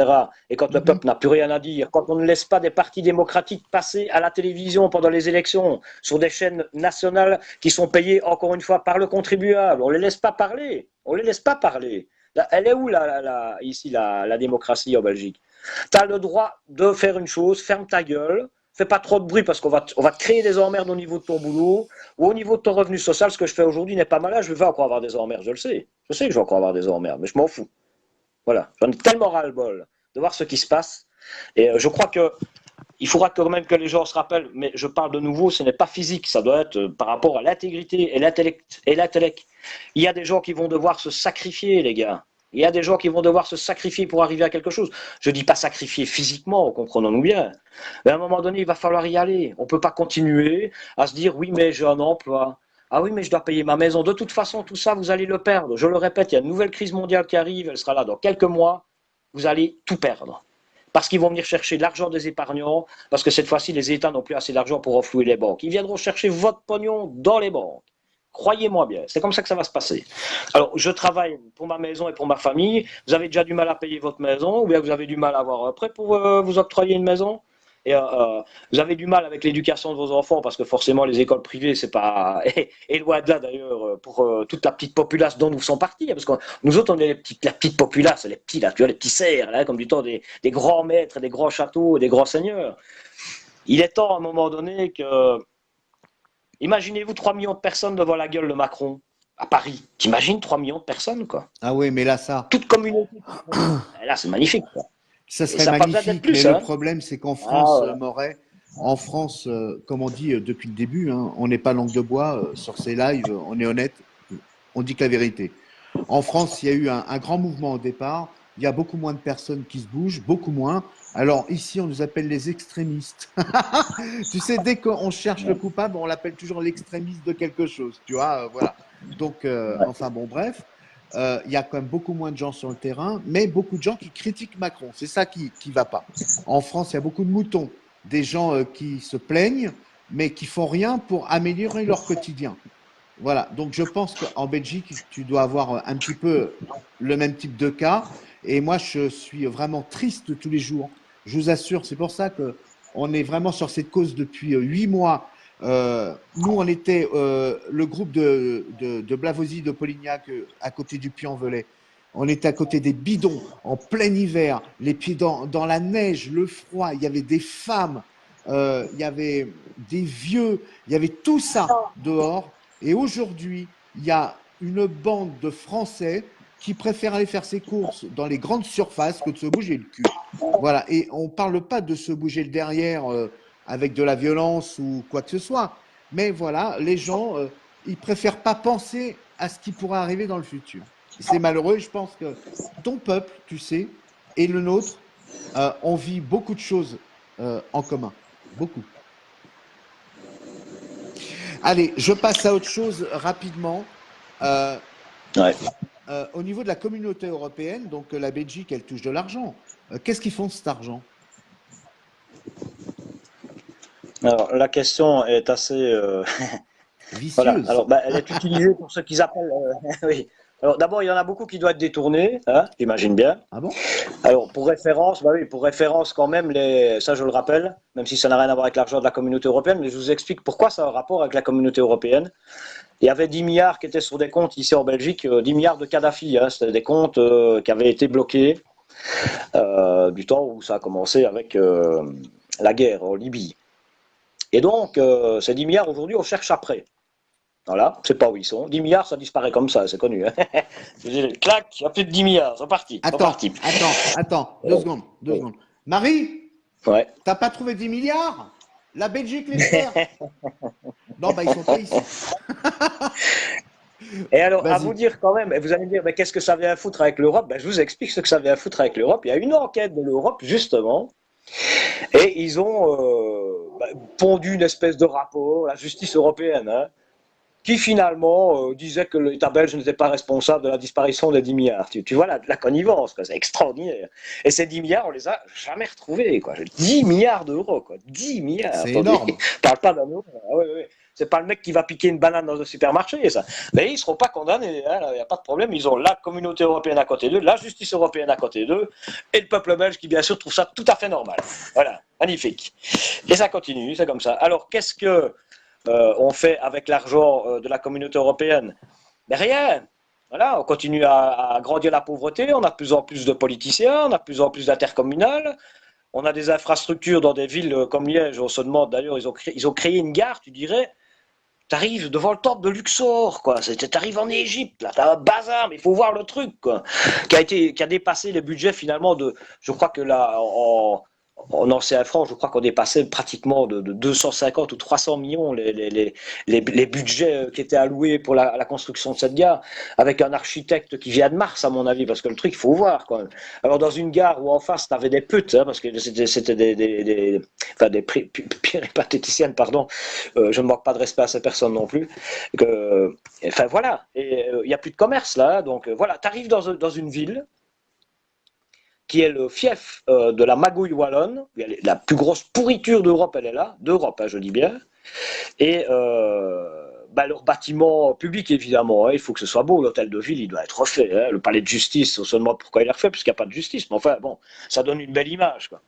et quand le Mhm. peuple n'a plus rien à dire, quand on ne laisse pas des partis démocratiques passer à la télévision pendant les élections, sur des chaînes nationales qui sont payées, encore une fois, par le contribuable, on ne les laisse pas parler. On les laisse pas parler. Elle est où, ici, la démocratie en Belgique? Tu as le droit de faire une chose, ferme ta gueule, fais pas trop de bruit parce on va te créer des emmerdes au niveau de ton boulot ou au niveau de ton revenu social. Ce que je fais aujourd'hui n'est pas malin, je vais encore avoir des emmerdes, je le sais. Je sais que je vais encore avoir des emmerdes, mais je m'en fous. Voilà, j'en ai tellement ras-le-bol de voir ce qui se passe. Et je crois que il faudra quand même que les gens se rappellent, mais je parle de nouveau, ce n'est pas physique, ça doit être par rapport à l'intégrité et l'intellect. Il y a des gens qui vont devoir se sacrifier, les gars. Il y a des gens qui vont devoir se sacrifier pour arriver à quelque chose. Je ne dis pas sacrifier physiquement, comprenons-nous bien. Mais à un moment donné, il va falloir y aller. On ne peut pas continuer à se dire, oui, mais j'ai un emploi. Ah oui, mais je dois payer ma maison. De toute façon, tout ça, vous allez le perdre. Je le répète, il y a une nouvelle crise mondiale qui arrive, elle sera là dans quelques mois. Vous allez tout perdre parce qu'ils vont venir chercher l'argent des épargnants, parce que cette fois-ci, les États n'ont plus assez d'argent pour renflouer les banques. Ils viendront chercher votre pognon dans les banques. Croyez-moi bien, c'est comme ça que ça va se passer. Alors, je travaille pour ma maison et pour ma famille. Vous avez déjà du mal à payer votre maison, ou bien vous avez du mal à avoir un prêt pour vous octroyer une maison. Et vous avez du mal avec l'éducation de vos enfants parce que forcément les écoles privées c'est pas et loin de là d'ailleurs pour toute la petite populace dont nous sommes partis parce que nous autres on est la petite populace les petits là tu vois les petits cerfs là comme du temps des grands maîtres des grands châteaux des grands seigneurs. Il est temps à un moment donné que imaginez-vous 3 millions de personnes devant la gueule de Macron à Paris. T'imagines 3 millions de personnes quoi. Ah oui, mais là, ça, Toute communauté. Et là c'est magnifique quoi. ça Et serait ça n'a pas besoin d'être magnifique, mais plus le hein. problème, c'est qu'en Ah, France, voilà. Moret, en France, comme on dit depuis le début, hein, on n'est pas langue de bois sur ces lives, on est honnête, on dit que la vérité. En France, il y a eu un grand mouvement au départ, il y a beaucoup moins de personnes qui se bougent, beaucoup moins. Alors ici, on nous appelle les extrémistes. Tu sais, dès qu'on cherche le coupable, on l'appelle toujours l'extrémiste de quelque chose, tu vois, voilà. Donc, enfin bon, bref. il y a quand même beaucoup moins de gens sur le terrain, mais beaucoup de gens qui critiquent Macron. C'est ça qui va pas. En France, il y a beaucoup de moutons, des gens qui se plaignent, mais qui font rien pour améliorer leur quotidien. Voilà, donc je pense qu'en Belgique, tu dois avoir un petit peu le même type de cas. Et moi, je suis vraiment triste tous les jours. Je vous assure, c'est pour ça que on est vraiment sur cette cause depuis 8 mois. Nous, on était le groupe de Blavozy, de Polignac, à côté du Puy-en-Velay. On était à côté des bidons, en plein hiver, les pieds dans la neige, le froid. Il y avait des femmes, il y avait des vieux, il y avait tout ça dehors. Et aujourd'hui, il y a une bande de Français qui préfèrent aller faire ses courses dans les grandes surfaces que de se bouger le cul. Voilà. Et on ne parle pas de se bouger le derrière avec de la violence ou quoi que ce soit. Mais voilà, les gens, ils préfèrent pas penser à ce qui pourrait arriver dans le futur. C'est malheureux. Je pense que ton peuple, tu sais, et le nôtre, on vit beaucoup de choses en commun. Beaucoup. Allez, je passe à autre chose rapidement. Ouais. Au niveau de la communauté européenne, donc la Belgique, elle touche de l'argent. Qu'est-ce qu'ils font de cet argent? Alors, la question est assez. Voilà. Vicieuse. Alors, elle est utilisée pour ce qu'ils appellent. Oui. Alors, d'abord, il y en a beaucoup qui doivent être détournés, hein, j'imagine bien. Ah bon? Alors, pour référence, bah oui, pour référence quand même, ça je le rappelle, même si ça n'a rien à voir avec l'argent de la communauté européenne, mais je vous explique pourquoi ça a un rapport avec la communauté européenne. Il y avait 10 milliards qui étaient sur des comptes ici en Belgique, 10 milliards de Kadhafi, hein, c'était des comptes qui avaient été bloqués du temps où ça a commencé avec la guerre en Libye. Et donc, ces 10 milliards, aujourd'hui, on cherche après. Voilà, je ne sais pas où ils sont. 10 milliards, ça disparaît comme ça, c'est connu. Hein. Clac, il n'y a plus de 10 milliards, c'est parti. Attends, deux secondes. Marie, Ouais. t'as pas trouvé 10 milliards? La Belgique les perd. Non, bah ils sont pas ici. Et alors, à Vas-y. vous dire quand même, et vous allez me dire, mais qu'est-ce que ça vient à foutre avec l'Europe? Je vous explique ce que ça vient à foutre avec l'Europe. Il y a une enquête de l'Europe, justement, et ils ont pondu une espèce de rapport, la justice européenne, hein, qui finalement disait que l'État belge n'était pas responsable de la disparition des 10 milliards. Tu vois la connivence, c'est extraordinaire. Et ces 10 milliards, on les a jamais retrouvés. Quoi. 10 milliards d'euros, quoi. 10 milliards. C'est énorme. Parle pas d'un euro. Ah, ouais. C'est pas le mec qui va piquer une banane dans un supermarché, ça. Mais ils ne seront pas condamnés, hein, il n'y a pas de problème. Ils ont la communauté européenne à côté d'eux, la justice européenne à côté d'eux, et le peuple belge qui, bien sûr, trouve ça tout à fait normal. Voilà, magnifique. Et ça continue, c'est comme ça. Alors, qu'est-ce que on fait avec l'argent de la communauté européenne? Mais rien. Voilà, on continue à agrandir la pauvreté, on a de plus en plus de politiciens, on a de plus en plus d'intercommunales, on a des infrastructures dans des villes comme Liège, on se demande d'ailleurs, ils ont créé une gare, tu dirais, tu arrives devant le temple de Luxor, quoi. Tu arrives en Égypte, là, t'as un bazar, mais il faut voir le truc, quoi. Qui a dépassé les budgets finalement de. Je crois que là, en ancien franc, je crois qu'on dépassait pratiquement de 250 ou 300 millions les budgets qui étaient alloués pour la construction de cette gare, avec un architecte qui vient de Mars, à mon avis, parce que le truc, il faut voir, quand même. Alors, dans une gare où en face, tu avais des putes, hein, parce que c'était des péripatéticiennes, pardon, je ne manque pas de respect à ces personnes non plus. Enfin, voilà, et il n'y a plus de commerce, là, donc voilà, tu arrives dans une ville qui est le fief de la magouille wallonne, la plus grosse pourriture d'Europe, elle est là, d'Europe, hein, je dis bien, et leur bâtiment public, évidemment, hein, il faut que ce soit beau, l'hôtel de ville, il doit être refait, hein, le palais de justice, on se demande pourquoi il est refait, puisqu'il n'y a pas de justice, mais enfin, bon, ça donne une belle image, quoi.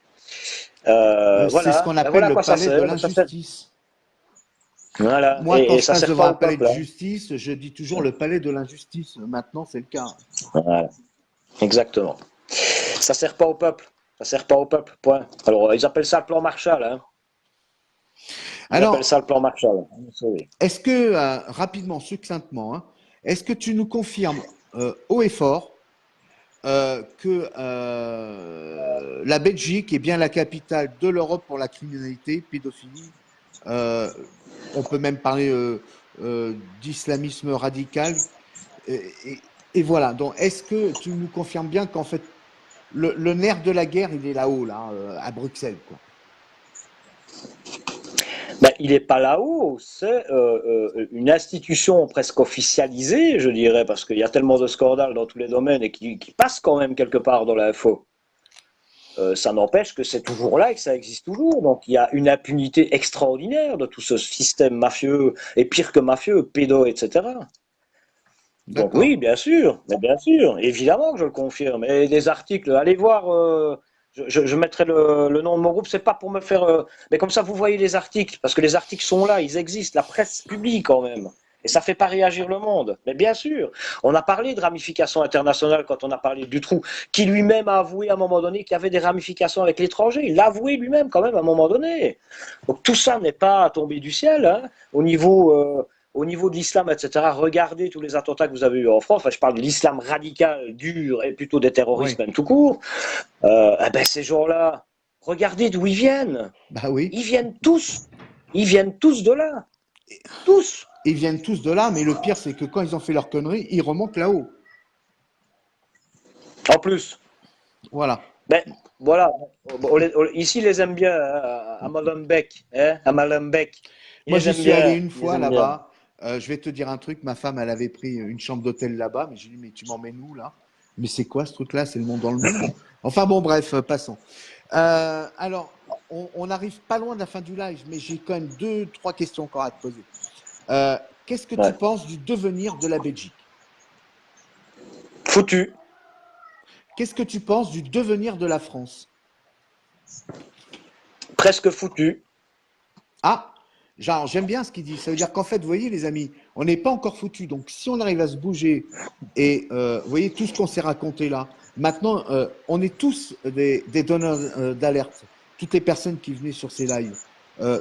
C'est Voilà, ce qu'on appelle voilà le quoi ça palais de sert. l'injustice. Voilà, Moi, quand et je ça passe sert devant pas un au palais peuple. de Hein. justice, je dis toujours le palais de l'injustice. Maintenant, c'est le cas. Voilà, exactement. Ça sert pas au peuple. Ça sert pas au peuple, point. Alors, ils appellent ça le plan Marshall. Hein. Ils appellent ça Alors, le plan Marshall. Oui. est-ce que, rapidement, succinctement, hein, est-ce que tu nous confirmes haut et fort que la Belgique est bien la capitale de l'Europe pour la criminalité, pédophilie? On peut même parler d'islamisme radical. Et voilà. Donc, est-ce que tu nous confirmes bien qu'en fait, le nerf de la guerre, il est là-haut, là, à Bruxelles, quoi? il est pas là-haut, c'est une institution presque officialisée, je dirais, parce qu'il y a tellement de scandales dans tous les domaines et qui passent quand même quelque part dans l'info. Ça n'empêche que c'est toujours là et que ça existe toujours. Donc il y a une impunité extraordinaire de tout ce système mafieux, et pire que mafieux, pédo, etc. Donc D'accord. oui, bien sûr, évidemment que je le confirme. Et des articles, allez voir, je mettrai le nom de mon groupe, c'est pas pour me faire... mais comme ça, vous voyez les articles, parce que les articles sont là, ils existent, la presse publie quand même. Et ça fait pas réagir le monde. Mais bien sûr, on a parlé de ramifications internationales quand on a parlé de Dutroux, qui lui-même a avoué à un moment donné qu'il y avait des ramifications avec l'étranger. Il l'a avoué lui-même quand même à un moment donné. Donc tout ça n'est pas tombé du ciel, hein, au niveau de l'islam, etc., regardez tous les attentats que vous avez eus en France. Enfin, je parle de l'islam radical, dur, et plutôt des Oui. terroristes même tout court. Eh ben, ces gens-là, regardez d'où ils viennent. Bah oui. Ils viennent tous. Ils viennent tous de là. Tous. Ils viennent tous de là, mais le pire, c'est que quand ils ont fait leur connerie, ils remontent là-haut. En plus. Voilà. Ben, voilà. Ici, ils les aiment bien, hein, à Molenbeek. Hein, à Molenbeek. Ils Moi, les j'y aiment suis allé bien. une Ils les fois aiment bien. là-bas. Je vais te dire un truc. Ma femme, elle avait pris une chambre d'hôtel là-bas, mais j'ai dit, mais tu m'emmènes où là? Mais c'est quoi ce truc-là? C'est le monde dans le monde. Enfin bon, bref, passons. Alors, on n'arrive pas loin de la fin du live, mais j'ai quand même deux, trois questions encore à te poser. Euh, Qu'est-ce que tu Ouais. penses du devenir de la Belgique? Foutu. Qu'est-ce que tu penses du devenir de la France? Presque foutu. Ah, genre, j'aime bien ce qu'il dit. Ça veut dire qu'en fait, vous voyez, les amis, on n'est pas encore foutus. Donc, si on arrive à se bouger et vous voyez tout ce qu'on s'est raconté là, maintenant, on est tous des donneurs d'alerte. Toutes les personnes qui venaient sur ces lives.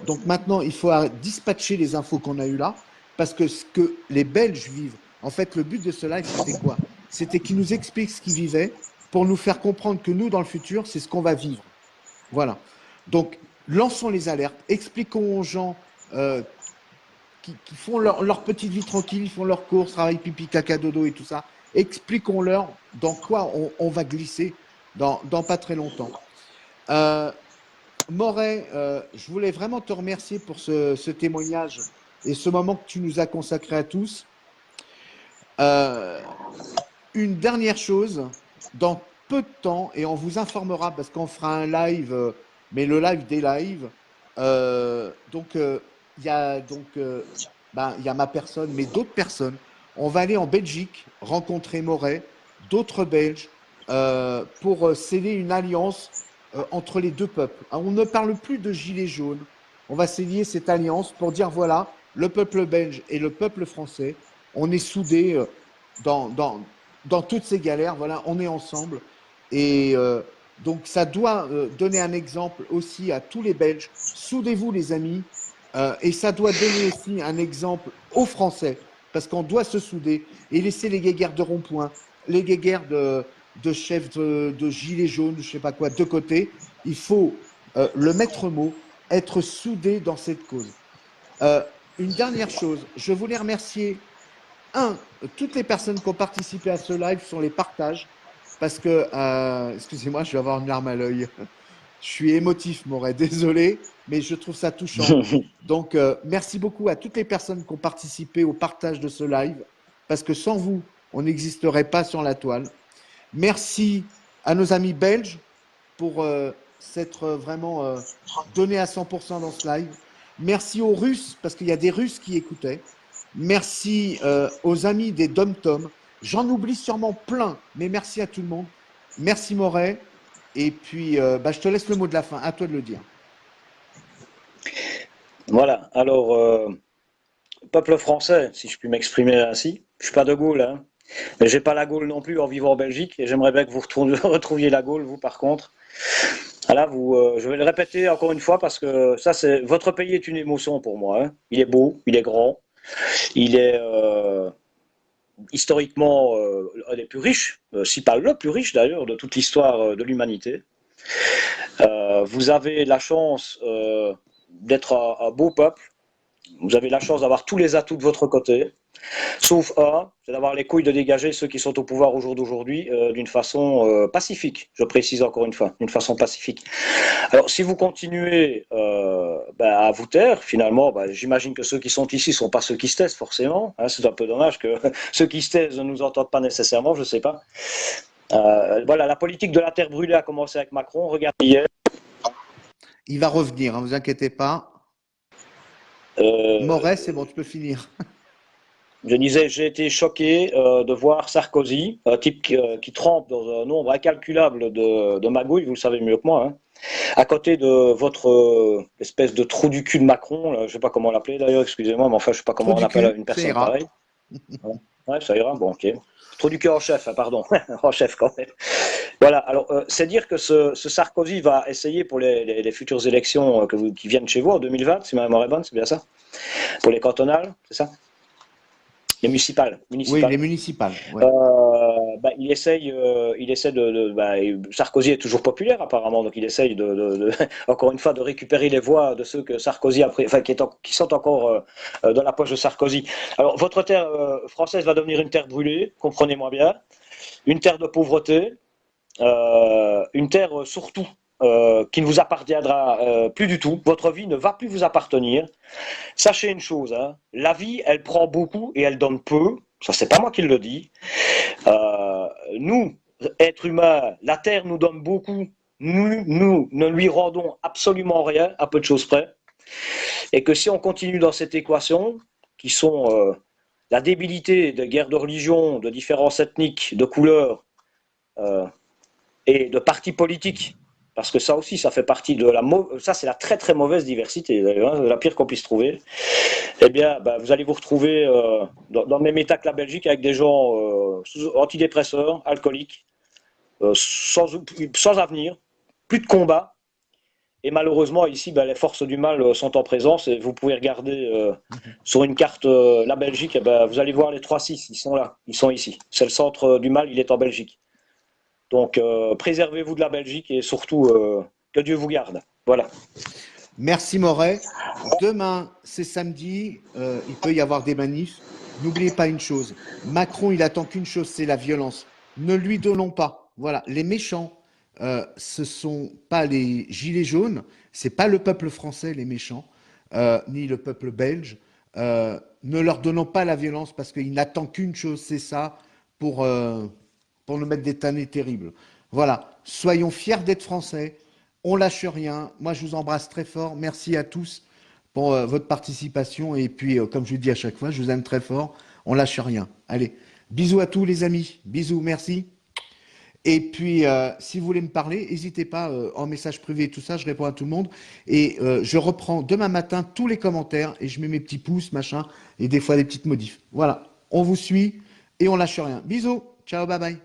Donc maintenant, il faut dispatcher les infos qu'on a eues là, parce que ce que les Belges vivent, en fait, le but de ce live, c'était quoi? C'était qu'ils nous expliquent ce qu'ils vivaient pour nous faire comprendre que nous, dans le futur, c'est ce qu'on va vivre. Voilà. Donc, lançons les alertes, expliquons aux gens qui font leur petite vie tranquille, ils font leurs courses, travaillent pipi, caca, dodo et tout ça. Expliquons-leur dans quoi on va glisser dans pas très longtemps. Euh, Moret, je voulais vraiment te remercier pour ce témoignage et ce moment que tu nous as consacré à tous. Euh, une dernière chose, dans peu de temps, et on vous informera parce qu'on fera un live, mais le live des lives. Donc, il y a il y a ma personne, mais d'autres personnes. On va aller en Belgique rencontrer Moret, d'autres Belges, pour sceller une alliance entre les deux peuples. On ne parle plus de gilets jaunes. On va sceller cette alliance pour dire voilà, le peuple belge et le peuple français, on est soudés dans, dans, dans toutes ces galères. Voilà, on est ensemble. Et donc, ça doit donner un exemple aussi à tous les Belges. Soudez-vous, les amis. Et ça doit donner aussi un exemple aux Français, parce qu'on doit se souder et laisser les guéguerres de rond-point, les guéguerres de chefs de gilets jaunes, je ne sais pas quoi, de côté. Il faut le maître mot, être soudé dans cette cause. Euh, une dernière chose, je voulais remercier toutes les personnes qui ont participé à ce live sur les partages, parce que, excusez-moi, je vais avoir une larme à l'œil. Je suis émotif, Moret, désolé, mais je trouve ça touchant. Donc, merci beaucoup à toutes les personnes qui ont participé au partage de ce live, parce que sans vous, on n'existerait pas sur la toile. Merci à nos amis belges pour s'être vraiment donnés à 100% dans ce live. Merci aux Russes, parce qu'il y a des Russes qui écoutaient. Merci aux amis des Dom-Tom. J'en oublie sûrement plein, mais merci à tout le monde. Merci Moret. Et puis, je te laisse le mot de la fin. À toi de le dire. Voilà. Alors, peuple français, si je puis m'exprimer ainsi. Je suis pas de Gaulle, hein. Mais j'ai pas la Gaule non plus en vivant en Belgique. Et j'aimerais bien que vous retrouviez la Gaule, vous, par contre. Voilà, je vais le répéter encore une fois parce que ça, votre pays est une émotion pour moi, hein. Il est beau, il est grand, il est historiquement un des plus riches, si pas le plus riche d'ailleurs, de toute l'histoire de l'humanité. Vous avez la chance d'être un beau peuple. Vous avez la chance d'avoir tous les atouts de votre côté. Sauf un, c'est d'avoir les couilles de dégager ceux qui sont au pouvoir au jour d'aujourd'hui d'une façon pacifique, je précise encore une fois, d'une façon pacifique. Alors si vous continuez à vous taire, finalement, j'imagine que ceux qui sont ici ne sont pas ceux qui se taisent forcément, hein, c'est un peu dommage que ceux qui se taisent ne nous entendent pas nécessairement, je ne sais pas. Voilà, la politique de la terre brûlée a commencé avec Macron, regardez hier. Il va revenir, ne vous inquiétez pas. Moret, c'est bon, tu peux finir. Je disais, j'ai été choqué de voir Sarkozy, un type qui trempe dans un nombre incalculable de magouilles, vous le savez mieux que moi, hein, à côté de votre espèce de trou du cul de Macron, là, je ne sais pas comment l'appeler d'ailleurs, excusez-moi, mais enfin, je ne sais pas comment on appelle une personne pareille. Ouais, ça ira, bon, ok. Trou du cul en chef, hein, pardon, en chef quand même. Voilà, alors c'est dire que ce Sarkozy va essayer pour les futures élections qui viennent chez vous en 2020, si ma mémoire est bonne, c'est bien ça? Pour les cantonales, c'est ça? Les municipales. Oui, les municipales. Ouais. Il essaye Sarkozy est toujours populaire apparemment, donc il essaye encore une fois de récupérer les voix de ceux que Sarkozy a pris, enfin qui sont encore dans la poche de Sarkozy. Alors votre terre française va devenir une terre brûlée, comprenez-moi bien, une terre de pauvreté, une terre surtout qui ne vous appartiendra plus du tout. Votre vie ne va plus vous appartenir. Sachez une chose, hein, la vie, elle prend beaucoup et elle donne peu. Ça, c'est pas moi qui le dis. Nous, êtres humains, la Terre nous donne beaucoup. Nous ne lui rendons absolument rien, à peu de choses près. Et que si on continue dans cette équation, qui sont la débilité des guerres de religion, de différences ethniques, de couleurs et de partis politiques, parce que ça aussi, ça fait partie de ça c'est la très très mauvaise diversité, d'ailleurs, la pire qu'on puisse trouver. Eh bien, vous allez vous retrouver dans le même état que la Belgique avec des gens antidépresseurs, alcooliques, sans avenir, plus de combat. Et malheureusement, ici, les forces du mal sont en présence. Et vous pouvez regarder sur une carte la Belgique, vous allez voir les 3-6, ils sont là, ils sont ici. C'est le centre du mal, il est en Belgique. Donc, préservez-vous de la Belgique et surtout, que Dieu vous garde. Voilà. Merci Moret. Demain, c'est samedi, il peut y avoir des manifs. N'oubliez pas une chose, Macron, il attend qu'une chose, c'est la violence. Ne lui donnons pas. Voilà, les méchants, ce ne sont pas les gilets jaunes, ce n'est pas le peuple français, les méchants, ni le peuple belge. Ne leur donnons pas la violence parce qu'il n'attend qu'une chose, c'est ça, pour nous mettre des tannés terribles. Voilà, soyons fiers d'être français. On lâche rien. Moi, je vous embrasse très fort. Merci à tous pour votre participation. Et puis, comme je vous dis à chaque fois, je vous aime très fort. On lâche rien. Allez, bisous à tous les amis. Bisous, merci. Et puis, si vous voulez me parler, n'hésitez pas en message privé, tout ça, je réponds à tout le monde. Et je reprends demain matin tous les commentaires et je mets mes petits pouces, machin, et des fois des petites modifs. Voilà, on vous suit et on lâche rien. Bisous, ciao, bye bye.